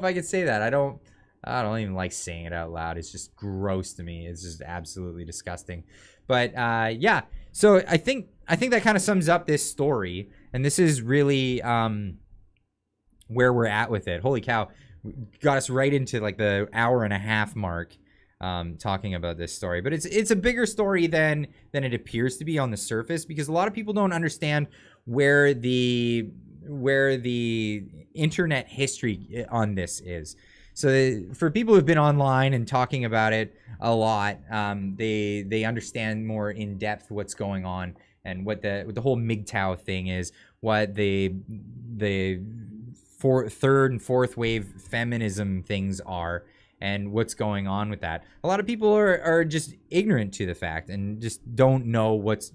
even like saying it out loud. It's just gross to me. It's just absolutely disgusting. But yeah. So I think that kind of sums up this story, and this is really where we're at with it. Holy cow. Got us right into like the hour and a half mark talking about this story. But it's a bigger story than it appears to be on the surface, because a lot of people don't understand where the internet history on this is. So for people who've been online and talking about it a lot, they understand more in depth what's going on and what the whole MGTOW thing is, what the third and fourth wave feminism things are, and what's going on with that. A lot of people are just ignorant to the fact and just don't know what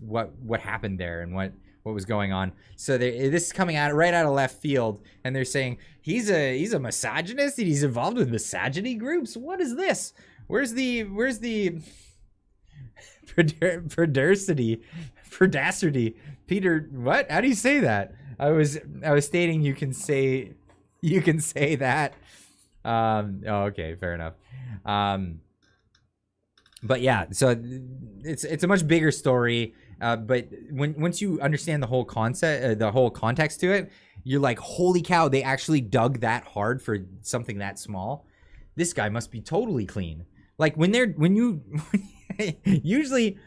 happened there and what was going on. So this is coming right out of left field, and they're saying he's a misogynist and he's involved with misogyny groups. What is this? Where's the prodacity? Peter, what? How do you say that? I was stating you can say that. Okay, fair enough. But yeah, so it's a much bigger story. But once you understand the whole concept, the whole context to it, you're like, holy cow, they actually dug that hard for something that small. This guy must be totally clean. Like usually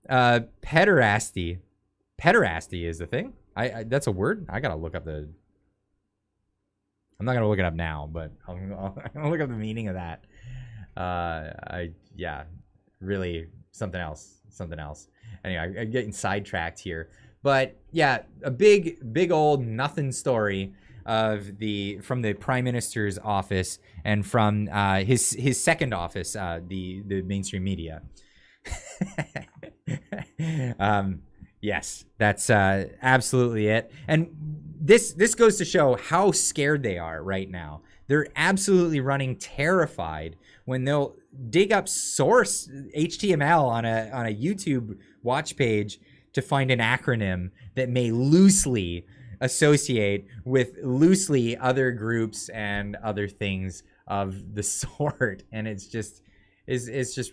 pederasty is the thing. That's a word. I gotta look up I'm not gonna look it up now, but I'm gonna look up the meaning of that. Yeah, really something else. Anyway, I'm getting sidetracked here, but yeah, a big old nothing story from the Prime Minister's office and from his second office, the mainstream media. Yes, that's absolutely it. And this goes to show how scared they are right now. They're absolutely running terrified when they'll dig up source HTML on a YouTube watch page to find an acronym that may loosely associate with loosely other groups and other things of the sort, and it's just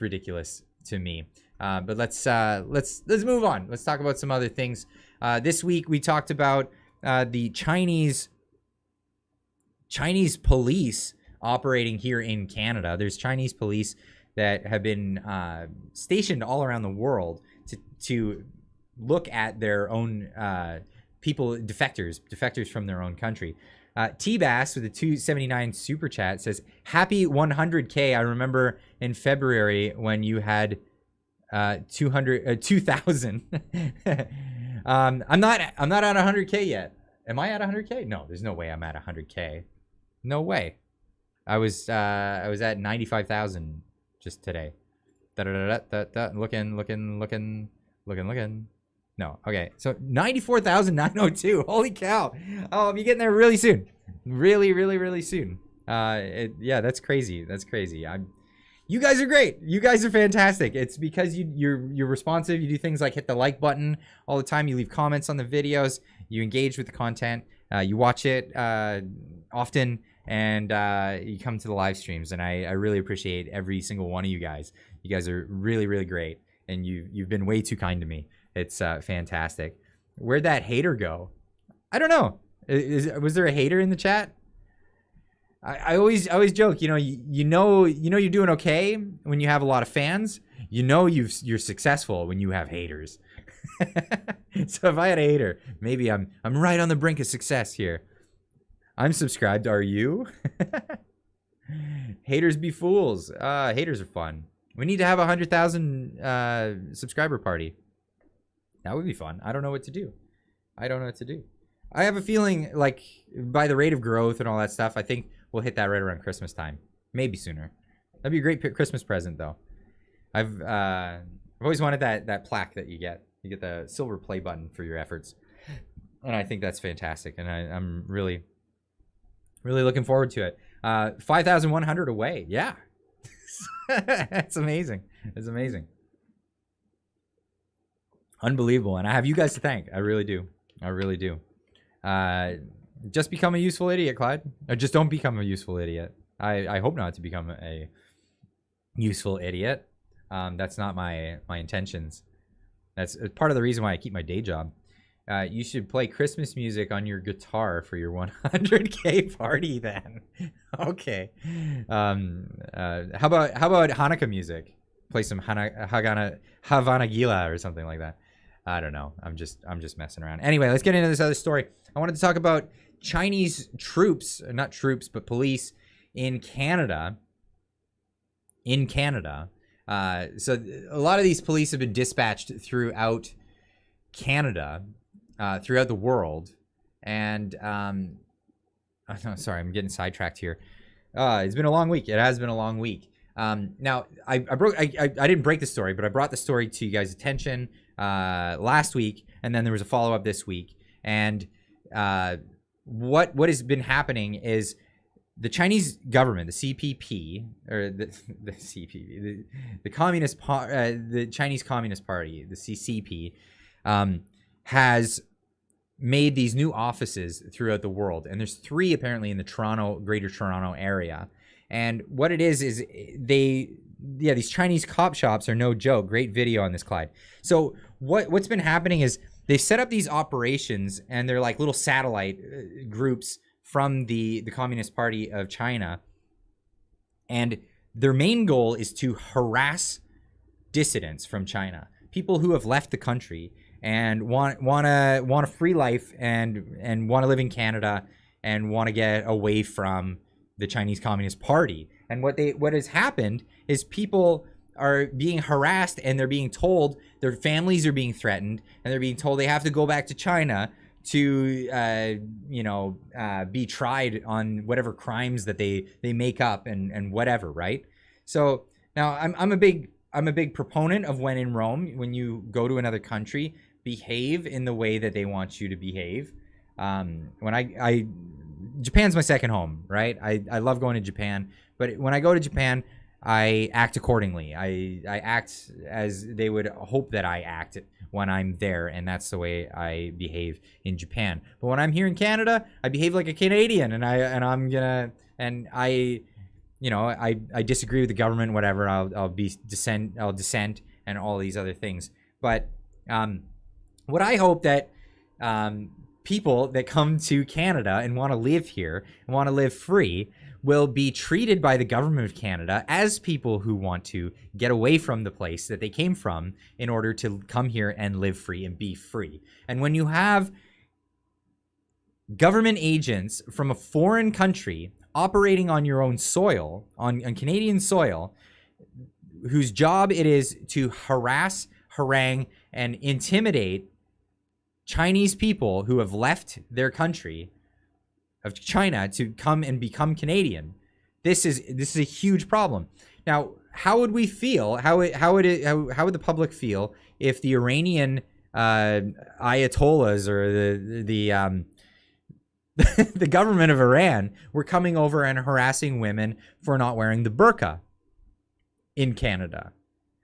ridiculous to me. But let's move on. Let's talk about some other things. This week we talked about the Chinese police operating here in Canada. There's Chinese police that have been stationed all around the world to look at their own people, defectors from their own country. T-Bass with a 279 super chat says, happy 100K. I remember in February when you had 2,000. I'm not at 100K yet. Am I at 100K? No, there's no way I'm at 100K. No way. I was at 95,000 just today. Looking. No, okay. So 94,902. Holy cow! Oh, I'll be getting there really soon. Really soon. Yeah, that's crazy. You guys are great. You guys are fantastic. It's because you're responsive. You do things like hit the like button all the time. You leave comments on the videos. You engage with the content. You watch it often, and you come to the live streams. And I really appreciate every single one of you guys. You guys are really great, and you've been way too kind to me. It's fantastic. Where'd that hater go? I don't know. Was there a hater in the chat? I always joke, you know you're doing okay when you have a lot of fans. You're successful when you have haters. So if I had a hater, maybe I'm right on the brink of success here. I'm subscribed. Are you? Haters be fools. Haters are fun. We need to have 100,000 subscriber party. That would be fun. I don't know what to do. I have a feeling like by the rate of growth and all that stuff, I think we'll hit that right around Christmas time. Maybe sooner. That'd be a great Christmas present though. I've always wanted that plaque that you get. You get the silver play button for your efforts. And I think that's fantastic. And I'm really looking forward to it. 5,100 away. Yeah. That's amazing. It's amazing. Unbelievable. And I have you guys to thank. I really do. Just become a useful idiot, Clyde. Or just don't become a useful idiot. I hope not to become a useful idiot. That's not my intentions. That's part of the reason why I keep my day job. You should play Christmas music on your guitar for your 100K party then. Okay. How about Hanukkah music? Play some Havana Gila or something like that. I don't know. I'm just messing around. Anyway, let's get into this other story. I wanted to talk about Chinese troops, not troops, but police in Canada. So a lot of these police have been dispatched throughout Canada, throughout the world. And sorry, I'm getting sidetracked here. It's been a long week. It has been a long week. Now I didn't break the story, but I brought the story to you guys' attention last week, and then there was a follow-up this week. And what has been happening is the Chinese government, the CPP, or the CPP, the Communist the Chinese Communist Party, the CCP, has made these new offices throughout the world, and there's 3 apparently in the Greater Toronto area. And what it is these Chinese cop shops are no joke. Great video on this, Clyde. So what's been happening is they've set up these operations, and they're like little satellite groups from the Communist Party of China. And their main goal is to harass dissidents from China, people who have left the country and want a free life and want to live in Canada and want to get away from the Chinese Communist Party. And what has happened is people are being harassed, and they're being told, their families are being threatened, and they're being told they have to go back to China to be tried on whatever crimes that they make up and whatever, right? So now I'm a big proponent of when in Rome, when you go to another country, behave in the way that they want you to behave. Japan's my second home, right? I love going to Japan, but when I go to Japan, I act accordingly. I act as they would hope that I act when I'm there, and that's the way I behave in Japan. But when I'm here in Canada, I behave like a Canadian, and I disagree with the government, whatever. I'll dissent, and all these other things. But what I hope that people that come to Canada and want to live here and want to live free will be treated by the government of Canada as people who want to get away from the place that they came from in order to come here and live free and be free. And when you have government agents from a foreign country operating on your own soil, on Canadian soil, whose job it is to harass, harangue, and intimidate Chinese people who have left their country of China to come and become Canadian, this is a huge problem. Now, how would we feel? How would the public feel if the Iranian ayatollahs or the government of Iran were coming over and harassing women for not wearing the burqa in Canada?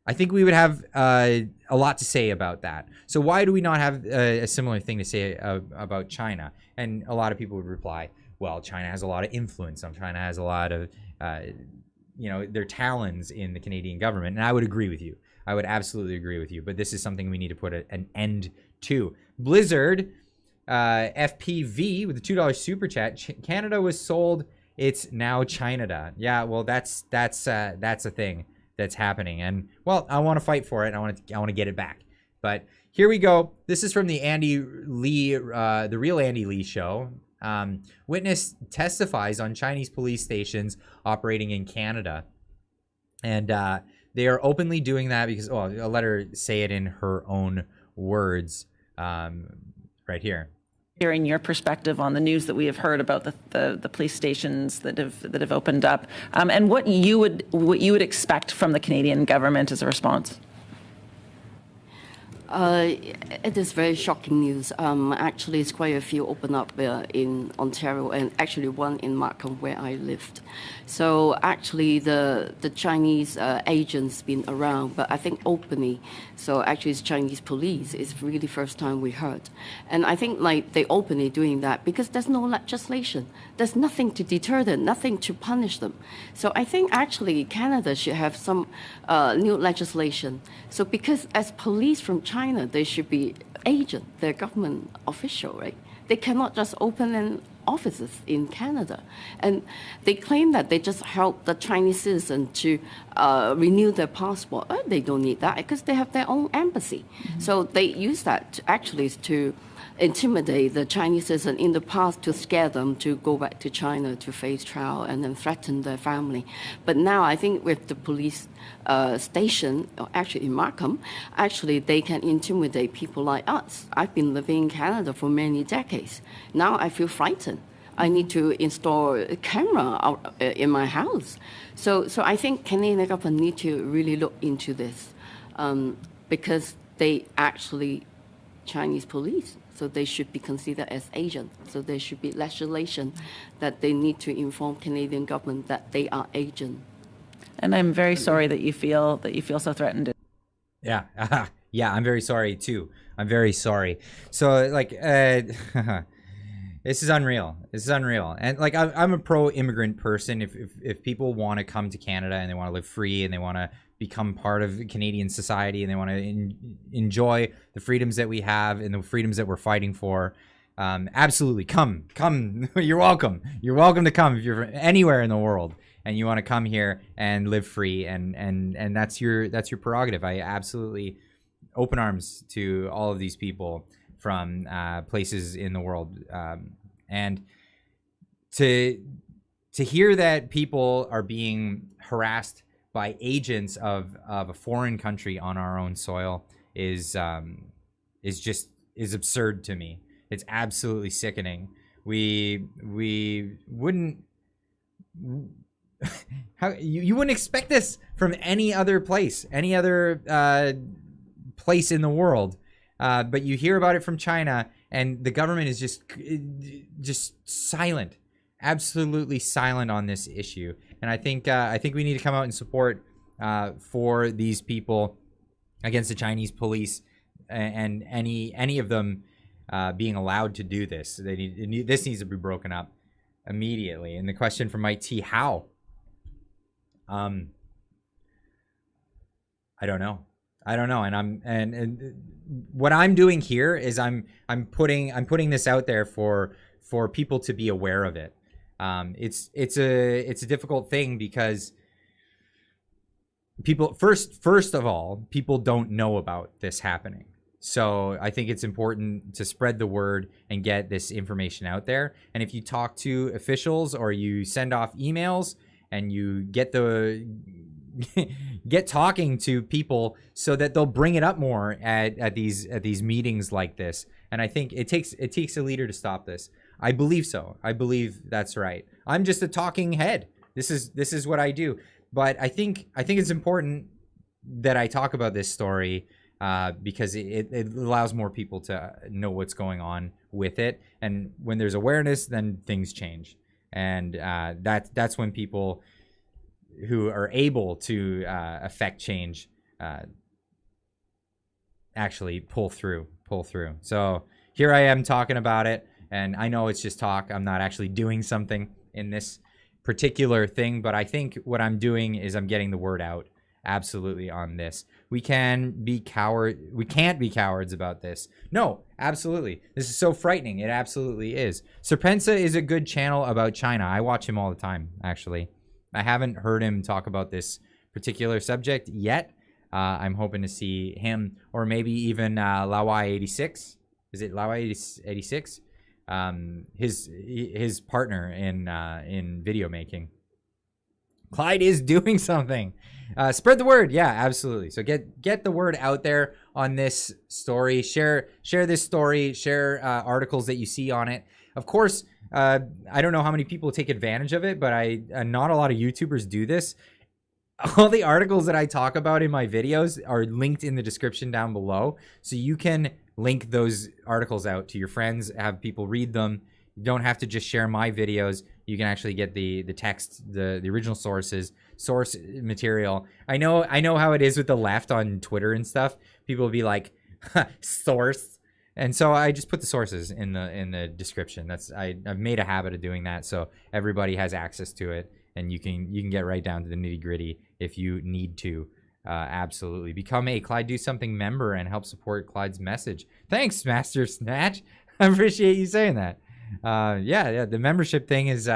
I think we would have a lot to say about that. So why do we not have a similar thing to say about China? And a lot of people would reply, well, China has a lot of influence. China has a lot of, their talons in the Canadian government. And I would agree with you. I would absolutely agree with you. But this is something we need to put an end to. Blizzard FPV with the $2 super chat. Canada was sold. It's now China. Yeah, well, that's a thing that's happening, and well, I want to fight for it. And I want to get it back. But here we go. This is from the Andy Lee, the real Andy Lee show. Witness testifies on Chinese police stations operating in Canada, and they are openly doing that because, oh, I'll let her say it in her own words, right here. Hearing your perspective on the news that we have heard about the police stations that have opened up, and what you would expect from the Canadian government as a response. It is very shocking news. Actually, it's quite a few open up in Ontario, and actually one in Markham where I lived. So actually, the Chinese agents been around, but I think openly. So actually, it's Chinese police. It's really first time we heard, and I think like they openly doing that because there's no legislation. There's nothing to deter them, nothing to punish them. So I think actually Canada should have some new legislation. So because as police from China, they should be agent, they're government official, right? They cannot just open an offices in Canada. And they claim that they just help the Chinese citizen to renew their passport. They don't need that because they have their own embassy. Mm-hmm. So they use that to intimidate the Chinese citizen in the past, to scare them to go back to China to face trial and then threaten their family. But now I think with the police station, or actually in Markham, actually they can intimidate people like us. I've been living in Canada for many decades. Now I feel frightened. I need to install a camera out, in my house. So I think Canadian government need to really look into this because they actually Chinese police. So they should be considered as agents. So there should be legislation that they need to inform Canadian government that they are agents. And I'm very sorry that you feel so threatened. Yeah, yeah, I'm very sorry too. I'm very sorry. So like, this is unreal. This is unreal. And like, I'm a pro-immigrant person. If people want to come to Canada and they want to live free and they want to become part of Canadian society and they want to enjoy the freedoms that we have and the freedoms that we're fighting for, absolutely come. You're welcome. You're welcome to come if you're anywhere in the world and you want to come here and live free, and that's your prerogative. I absolutely open arms to all of these people from places in the world, and to hear that people are being harassed by agents of a foreign country on our own soil is absurd to me. It's absolutely sickening. We wouldn't you wouldn't expect this from any other place, any other place in the world, but you hear about it from China, and the government is just silent, absolutely silent on this issue. And I think we need to come out and support for these people against the Chinese police and any of them being allowed to do this. This needs to be broken up immediately. And the question from Mike T: how? I don't know. And what I'm doing here is I'm putting this out there for people to be aware of it. It's a difficult thing because people first of all, people don't know about this happening. So I think it's important to spread the word and get this information out there. And if you talk to officials or you send off emails and you get talking to people so that they'll bring it up more at these meetings like this. And I think it takes a leader to stop this. I believe so. I believe that's right. I'm just a talking head. This is what I do. But I think it's important that I talk about this story because it allows more people to know what's going on with it. And when there's awareness, then things change. And that's when people who are able to affect change actually pull through. So here I am talking about it. And I know it's just talk. I'm not actually doing something in this particular thing, but I think what I'm doing is I'm getting the word out absolutely on this. We can't be cowards about this. No, absolutely. This is so frightening. It absolutely is. Serpensa is a good channel about China. I watch him all the time, actually. I haven't heard him talk about this particular subject yet. I'm hoping to see him, or maybe even Lawai86. Is it Lawai86? His partner in video making. Clyde is doing something. Spread the word. Yeah, absolutely. So get the word out there on this story. Share this story. Share articles that you see on it. Of course, I don't know how many people take advantage of it, but not a lot of YouTubers do this. All the articles that I talk about in my videos are linked in the description down below. So you can link those articles out to your friends, have people read them. You don't have to just share my videos. You can actually get the text, the original source material. I know how it is with the left on Twitter and stuff. People will be like, source. And so I just put the sources in the description. I've made a habit of doing that, so everybody has access to it, and you can get right down to the nitty gritty if you need to. Absolutely. Become a Clyde Do Something member and help support Clyde's message. Thanks, Master Snatch. I appreciate you saying that. Yeah, the membership thing is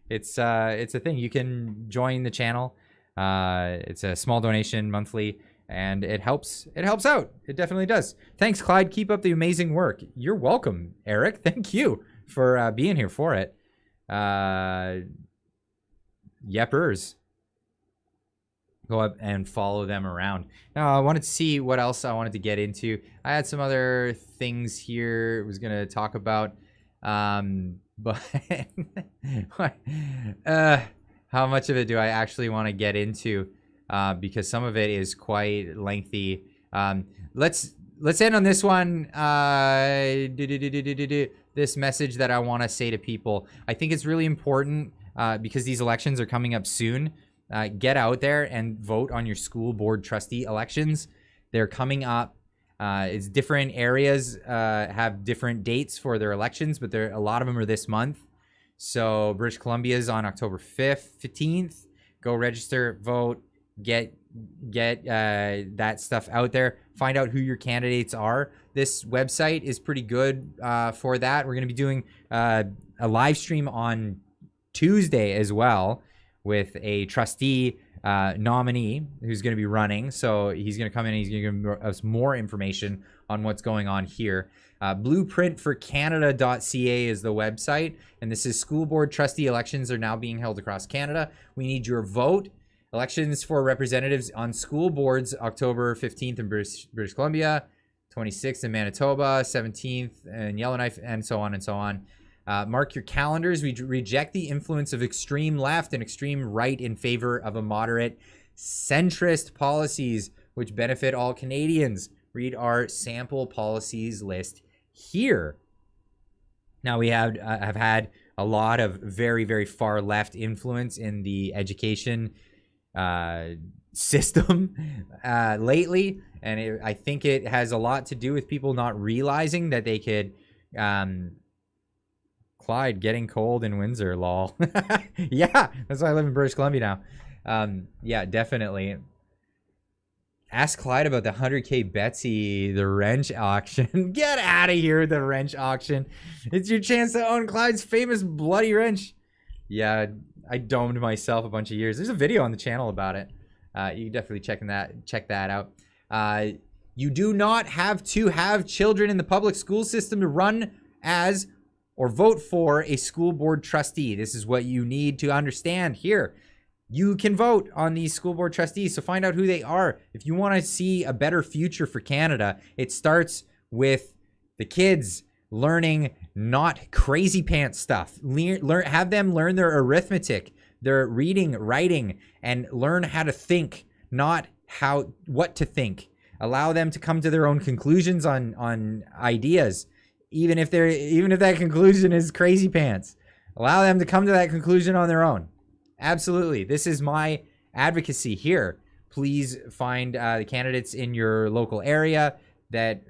it's a thing. You can join the channel. It's a small donation monthly, and it helps out. It definitely does. Thanks, Clyde. Keep up the amazing work. You're welcome, Eric. Thank you for being here for it. Yepers. Go up and follow them around. Now, I wanted to see what else I wanted to get into. I had some other things here I was going to talk about. But how much of it do I actually want to get into? Because some of it is quite lengthy. Let's end on this one. This message that I want to say to people. I think it's really important because these elections are coming up soon. Get out there and vote on your school board trustee elections. They're coming up. It's different areas have different dates for their elections, but a lot of them are this month. So British Columbia is on October 15th. Go register, vote, get that stuff out there. Find out who your candidates are. This website is pretty good for that. We're going to be doing a live stream on Tuesday as well with a trustee nominee who's going to be running. So he's going to come in and he's going to give us more information on what's going on here. Blueprintforcanada.ca is the website, and this is school board trustee elections are now being held across Canada. We need your vote. Elections for representatives on school boards, October 15th in British Columbia, 26th in Manitoba, 17th in Yellowknife, and so on and so on. Mark your calendars. We reject the influence of extreme left and extreme right in favor of a moderate centrist policies which benefit all Canadians. Read our sample policies list here. Now we have had a lot of very, very far left influence in the education system lately, and I think it has a lot to do with people not realizing that they could Clyde getting cold in Windsor, lol. Yeah, that's why I live in British Columbia now. Yeah, definitely. Ask Clyde about the 100K Betsy, the wrench auction. Get out of here, the wrench auction. It's your chance to own Clyde's famous bloody wrench. Yeah, I domed myself a bunch of years. There's a video on the channel about it. You can definitely check that out. You do not have to have children in the public school system to run as or vote for a school board trustee. This is what you need to understand here. You can vote on these school board trustees, so find out who they are. If you want to see a better future for Canada, it starts with the kids learning not crazy pants stuff. Have them learn their arithmetic, their reading, writing, and learn how to think, not what to think. Allow them to come to their own conclusions on ideas. Even if that conclusion is crazy pants, allow them to come to that conclusion on their own. Absolutely. This is my advocacy here. Please find the candidates in your local area that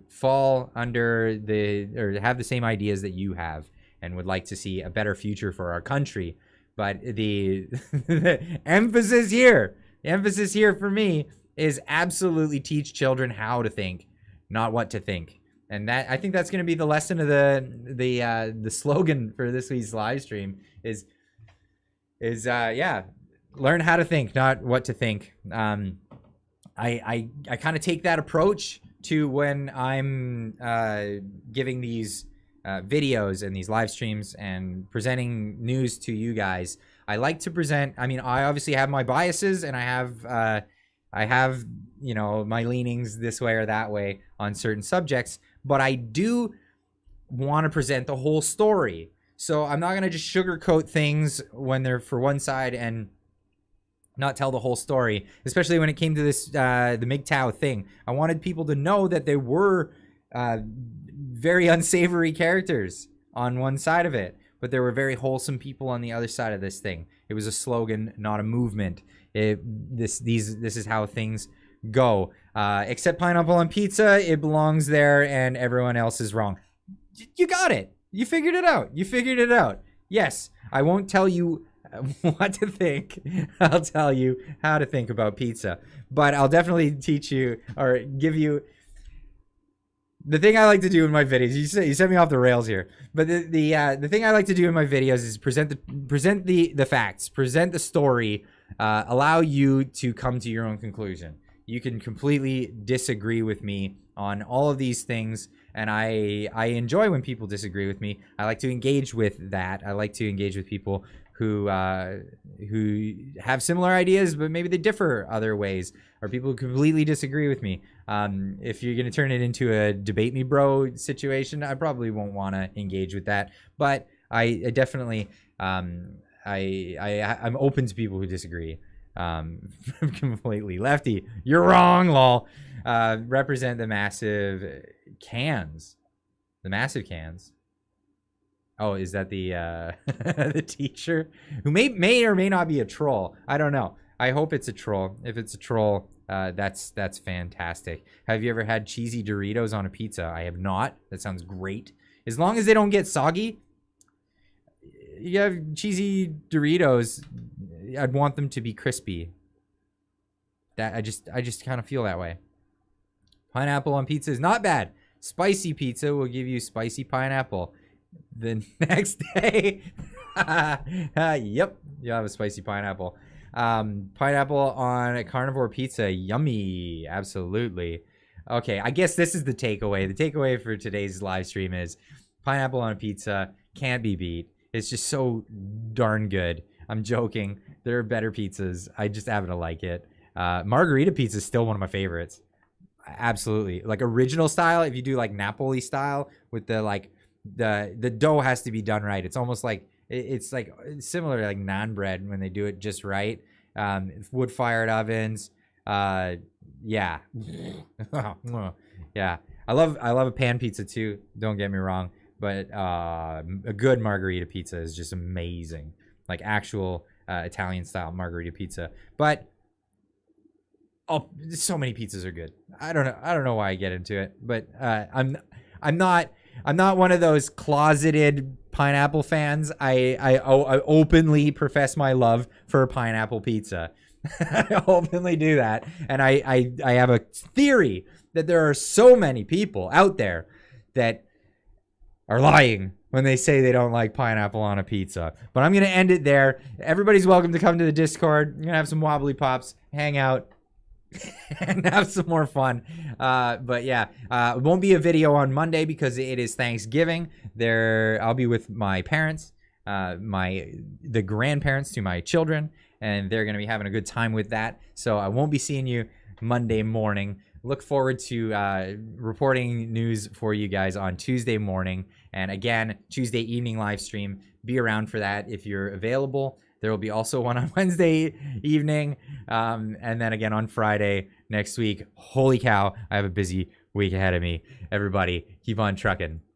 fall under or have the same ideas that you have and would like to see a better future for our country. But the emphasis here, The emphasis here for me is absolutely teach children how to think, not what to think. And that, I think that's going to be the lesson of the slogan for this week's live stream is learn how to think, not what to think. I kind of take that approach to when I'm giving these videos and these live streams and presenting news to you guys. I like to present, I mean, I obviously have my biases, and I have, you know, my leanings this way or that way on certain subjects, but I do want to present the whole story. So I'm not going to just sugarcoat things when they're for one side and not tell the whole story, especially when it came to this, the MGTOW thing. I wanted people to know that there were very unsavory characters on one side of it, but there were very wholesome people on the other side of this thing. It was a slogan, not a movement. This is how things go. Except pineapple on pizza, it belongs there, and everyone else is wrong. You got it. You figured it out. You figured it out. Yes, I won't tell you what to think. I'll tell you how to think about pizza, but I'll definitely teach you or give you the thing I like to do in my videos. You set me off the rails here, but the thing I like to do in my videos is present the facts, present the story, allow you to come to your own conclusion. You can completely disagree with me on all of these things, and I enjoy when people disagree with me. I like to engage with that. I like to engage with people who have similar ideas, but maybe they differ other ways, or people who completely disagree with me. If you're going to turn it into a debate me bro situation, I probably won't want to engage with that, but I definitely, I'm open to people who disagree. Completely. Lefty, you're wrong, lol. Represent the massive cans. The massive cans. Oh, is that the the teacher who may or may not be a troll? I don't know. I hope it's a troll. If it's a troll, that's fantastic. Have you ever had cheesy Doritos on a pizza? I have not. That sounds great. As long as they don't get soggy. You have cheesy Doritos, I'd want them to be crispy. That I just kind of feel that way. Pineapple on pizza is not bad. Spicy pizza will give you spicy pineapple. The next day, yep, you'll have a spicy pineapple. Pineapple on a carnivore pizza, yummy, absolutely. Okay, I guess this is the takeaway. The takeaway for today's live stream is pineapple on a pizza can't be beat. It's just so darn good. I'm joking. There are better pizzas. I just happen to like it. Margarita pizza is still one of my favorites. Absolutely. Like original style, if you do like Napoli style with the like the dough has to be done right. It's almost like it's like similar to like naan bread when they do it just right. Wood fired ovens. Yeah. Yeah. I love a pan pizza too. Don't get me wrong, but a good margarita pizza is just amazing. Like actual Italian style margarita pizza. But so many pizzas are good. I don't know why I get into it, but I'm not one of those closeted pineapple fans. I openly profess my love for pineapple pizza. I openly do that, and I have a theory that there are so many people out there that are lying when they say they don't like pineapple on a pizza. But I'm gonna end it there. Everybody's welcome to come to the Discord. We're gonna have some wobbly pops, hang out, and have some more fun. But yeah, it won't be a video on Monday because it is Thanksgiving. I'll be with my parents, the grandparents to my children, and they're gonna be having a good time with that. So I won't be seeing you Monday morning. Look forward to reporting news for you guys on Tuesday morning, and again Tuesday evening live stream. Be around for that if you're available. There will be also one on Wednesday evening, and then again on Friday next week. Holy cow, I have a busy week ahead of me. Everybody, keep on trucking.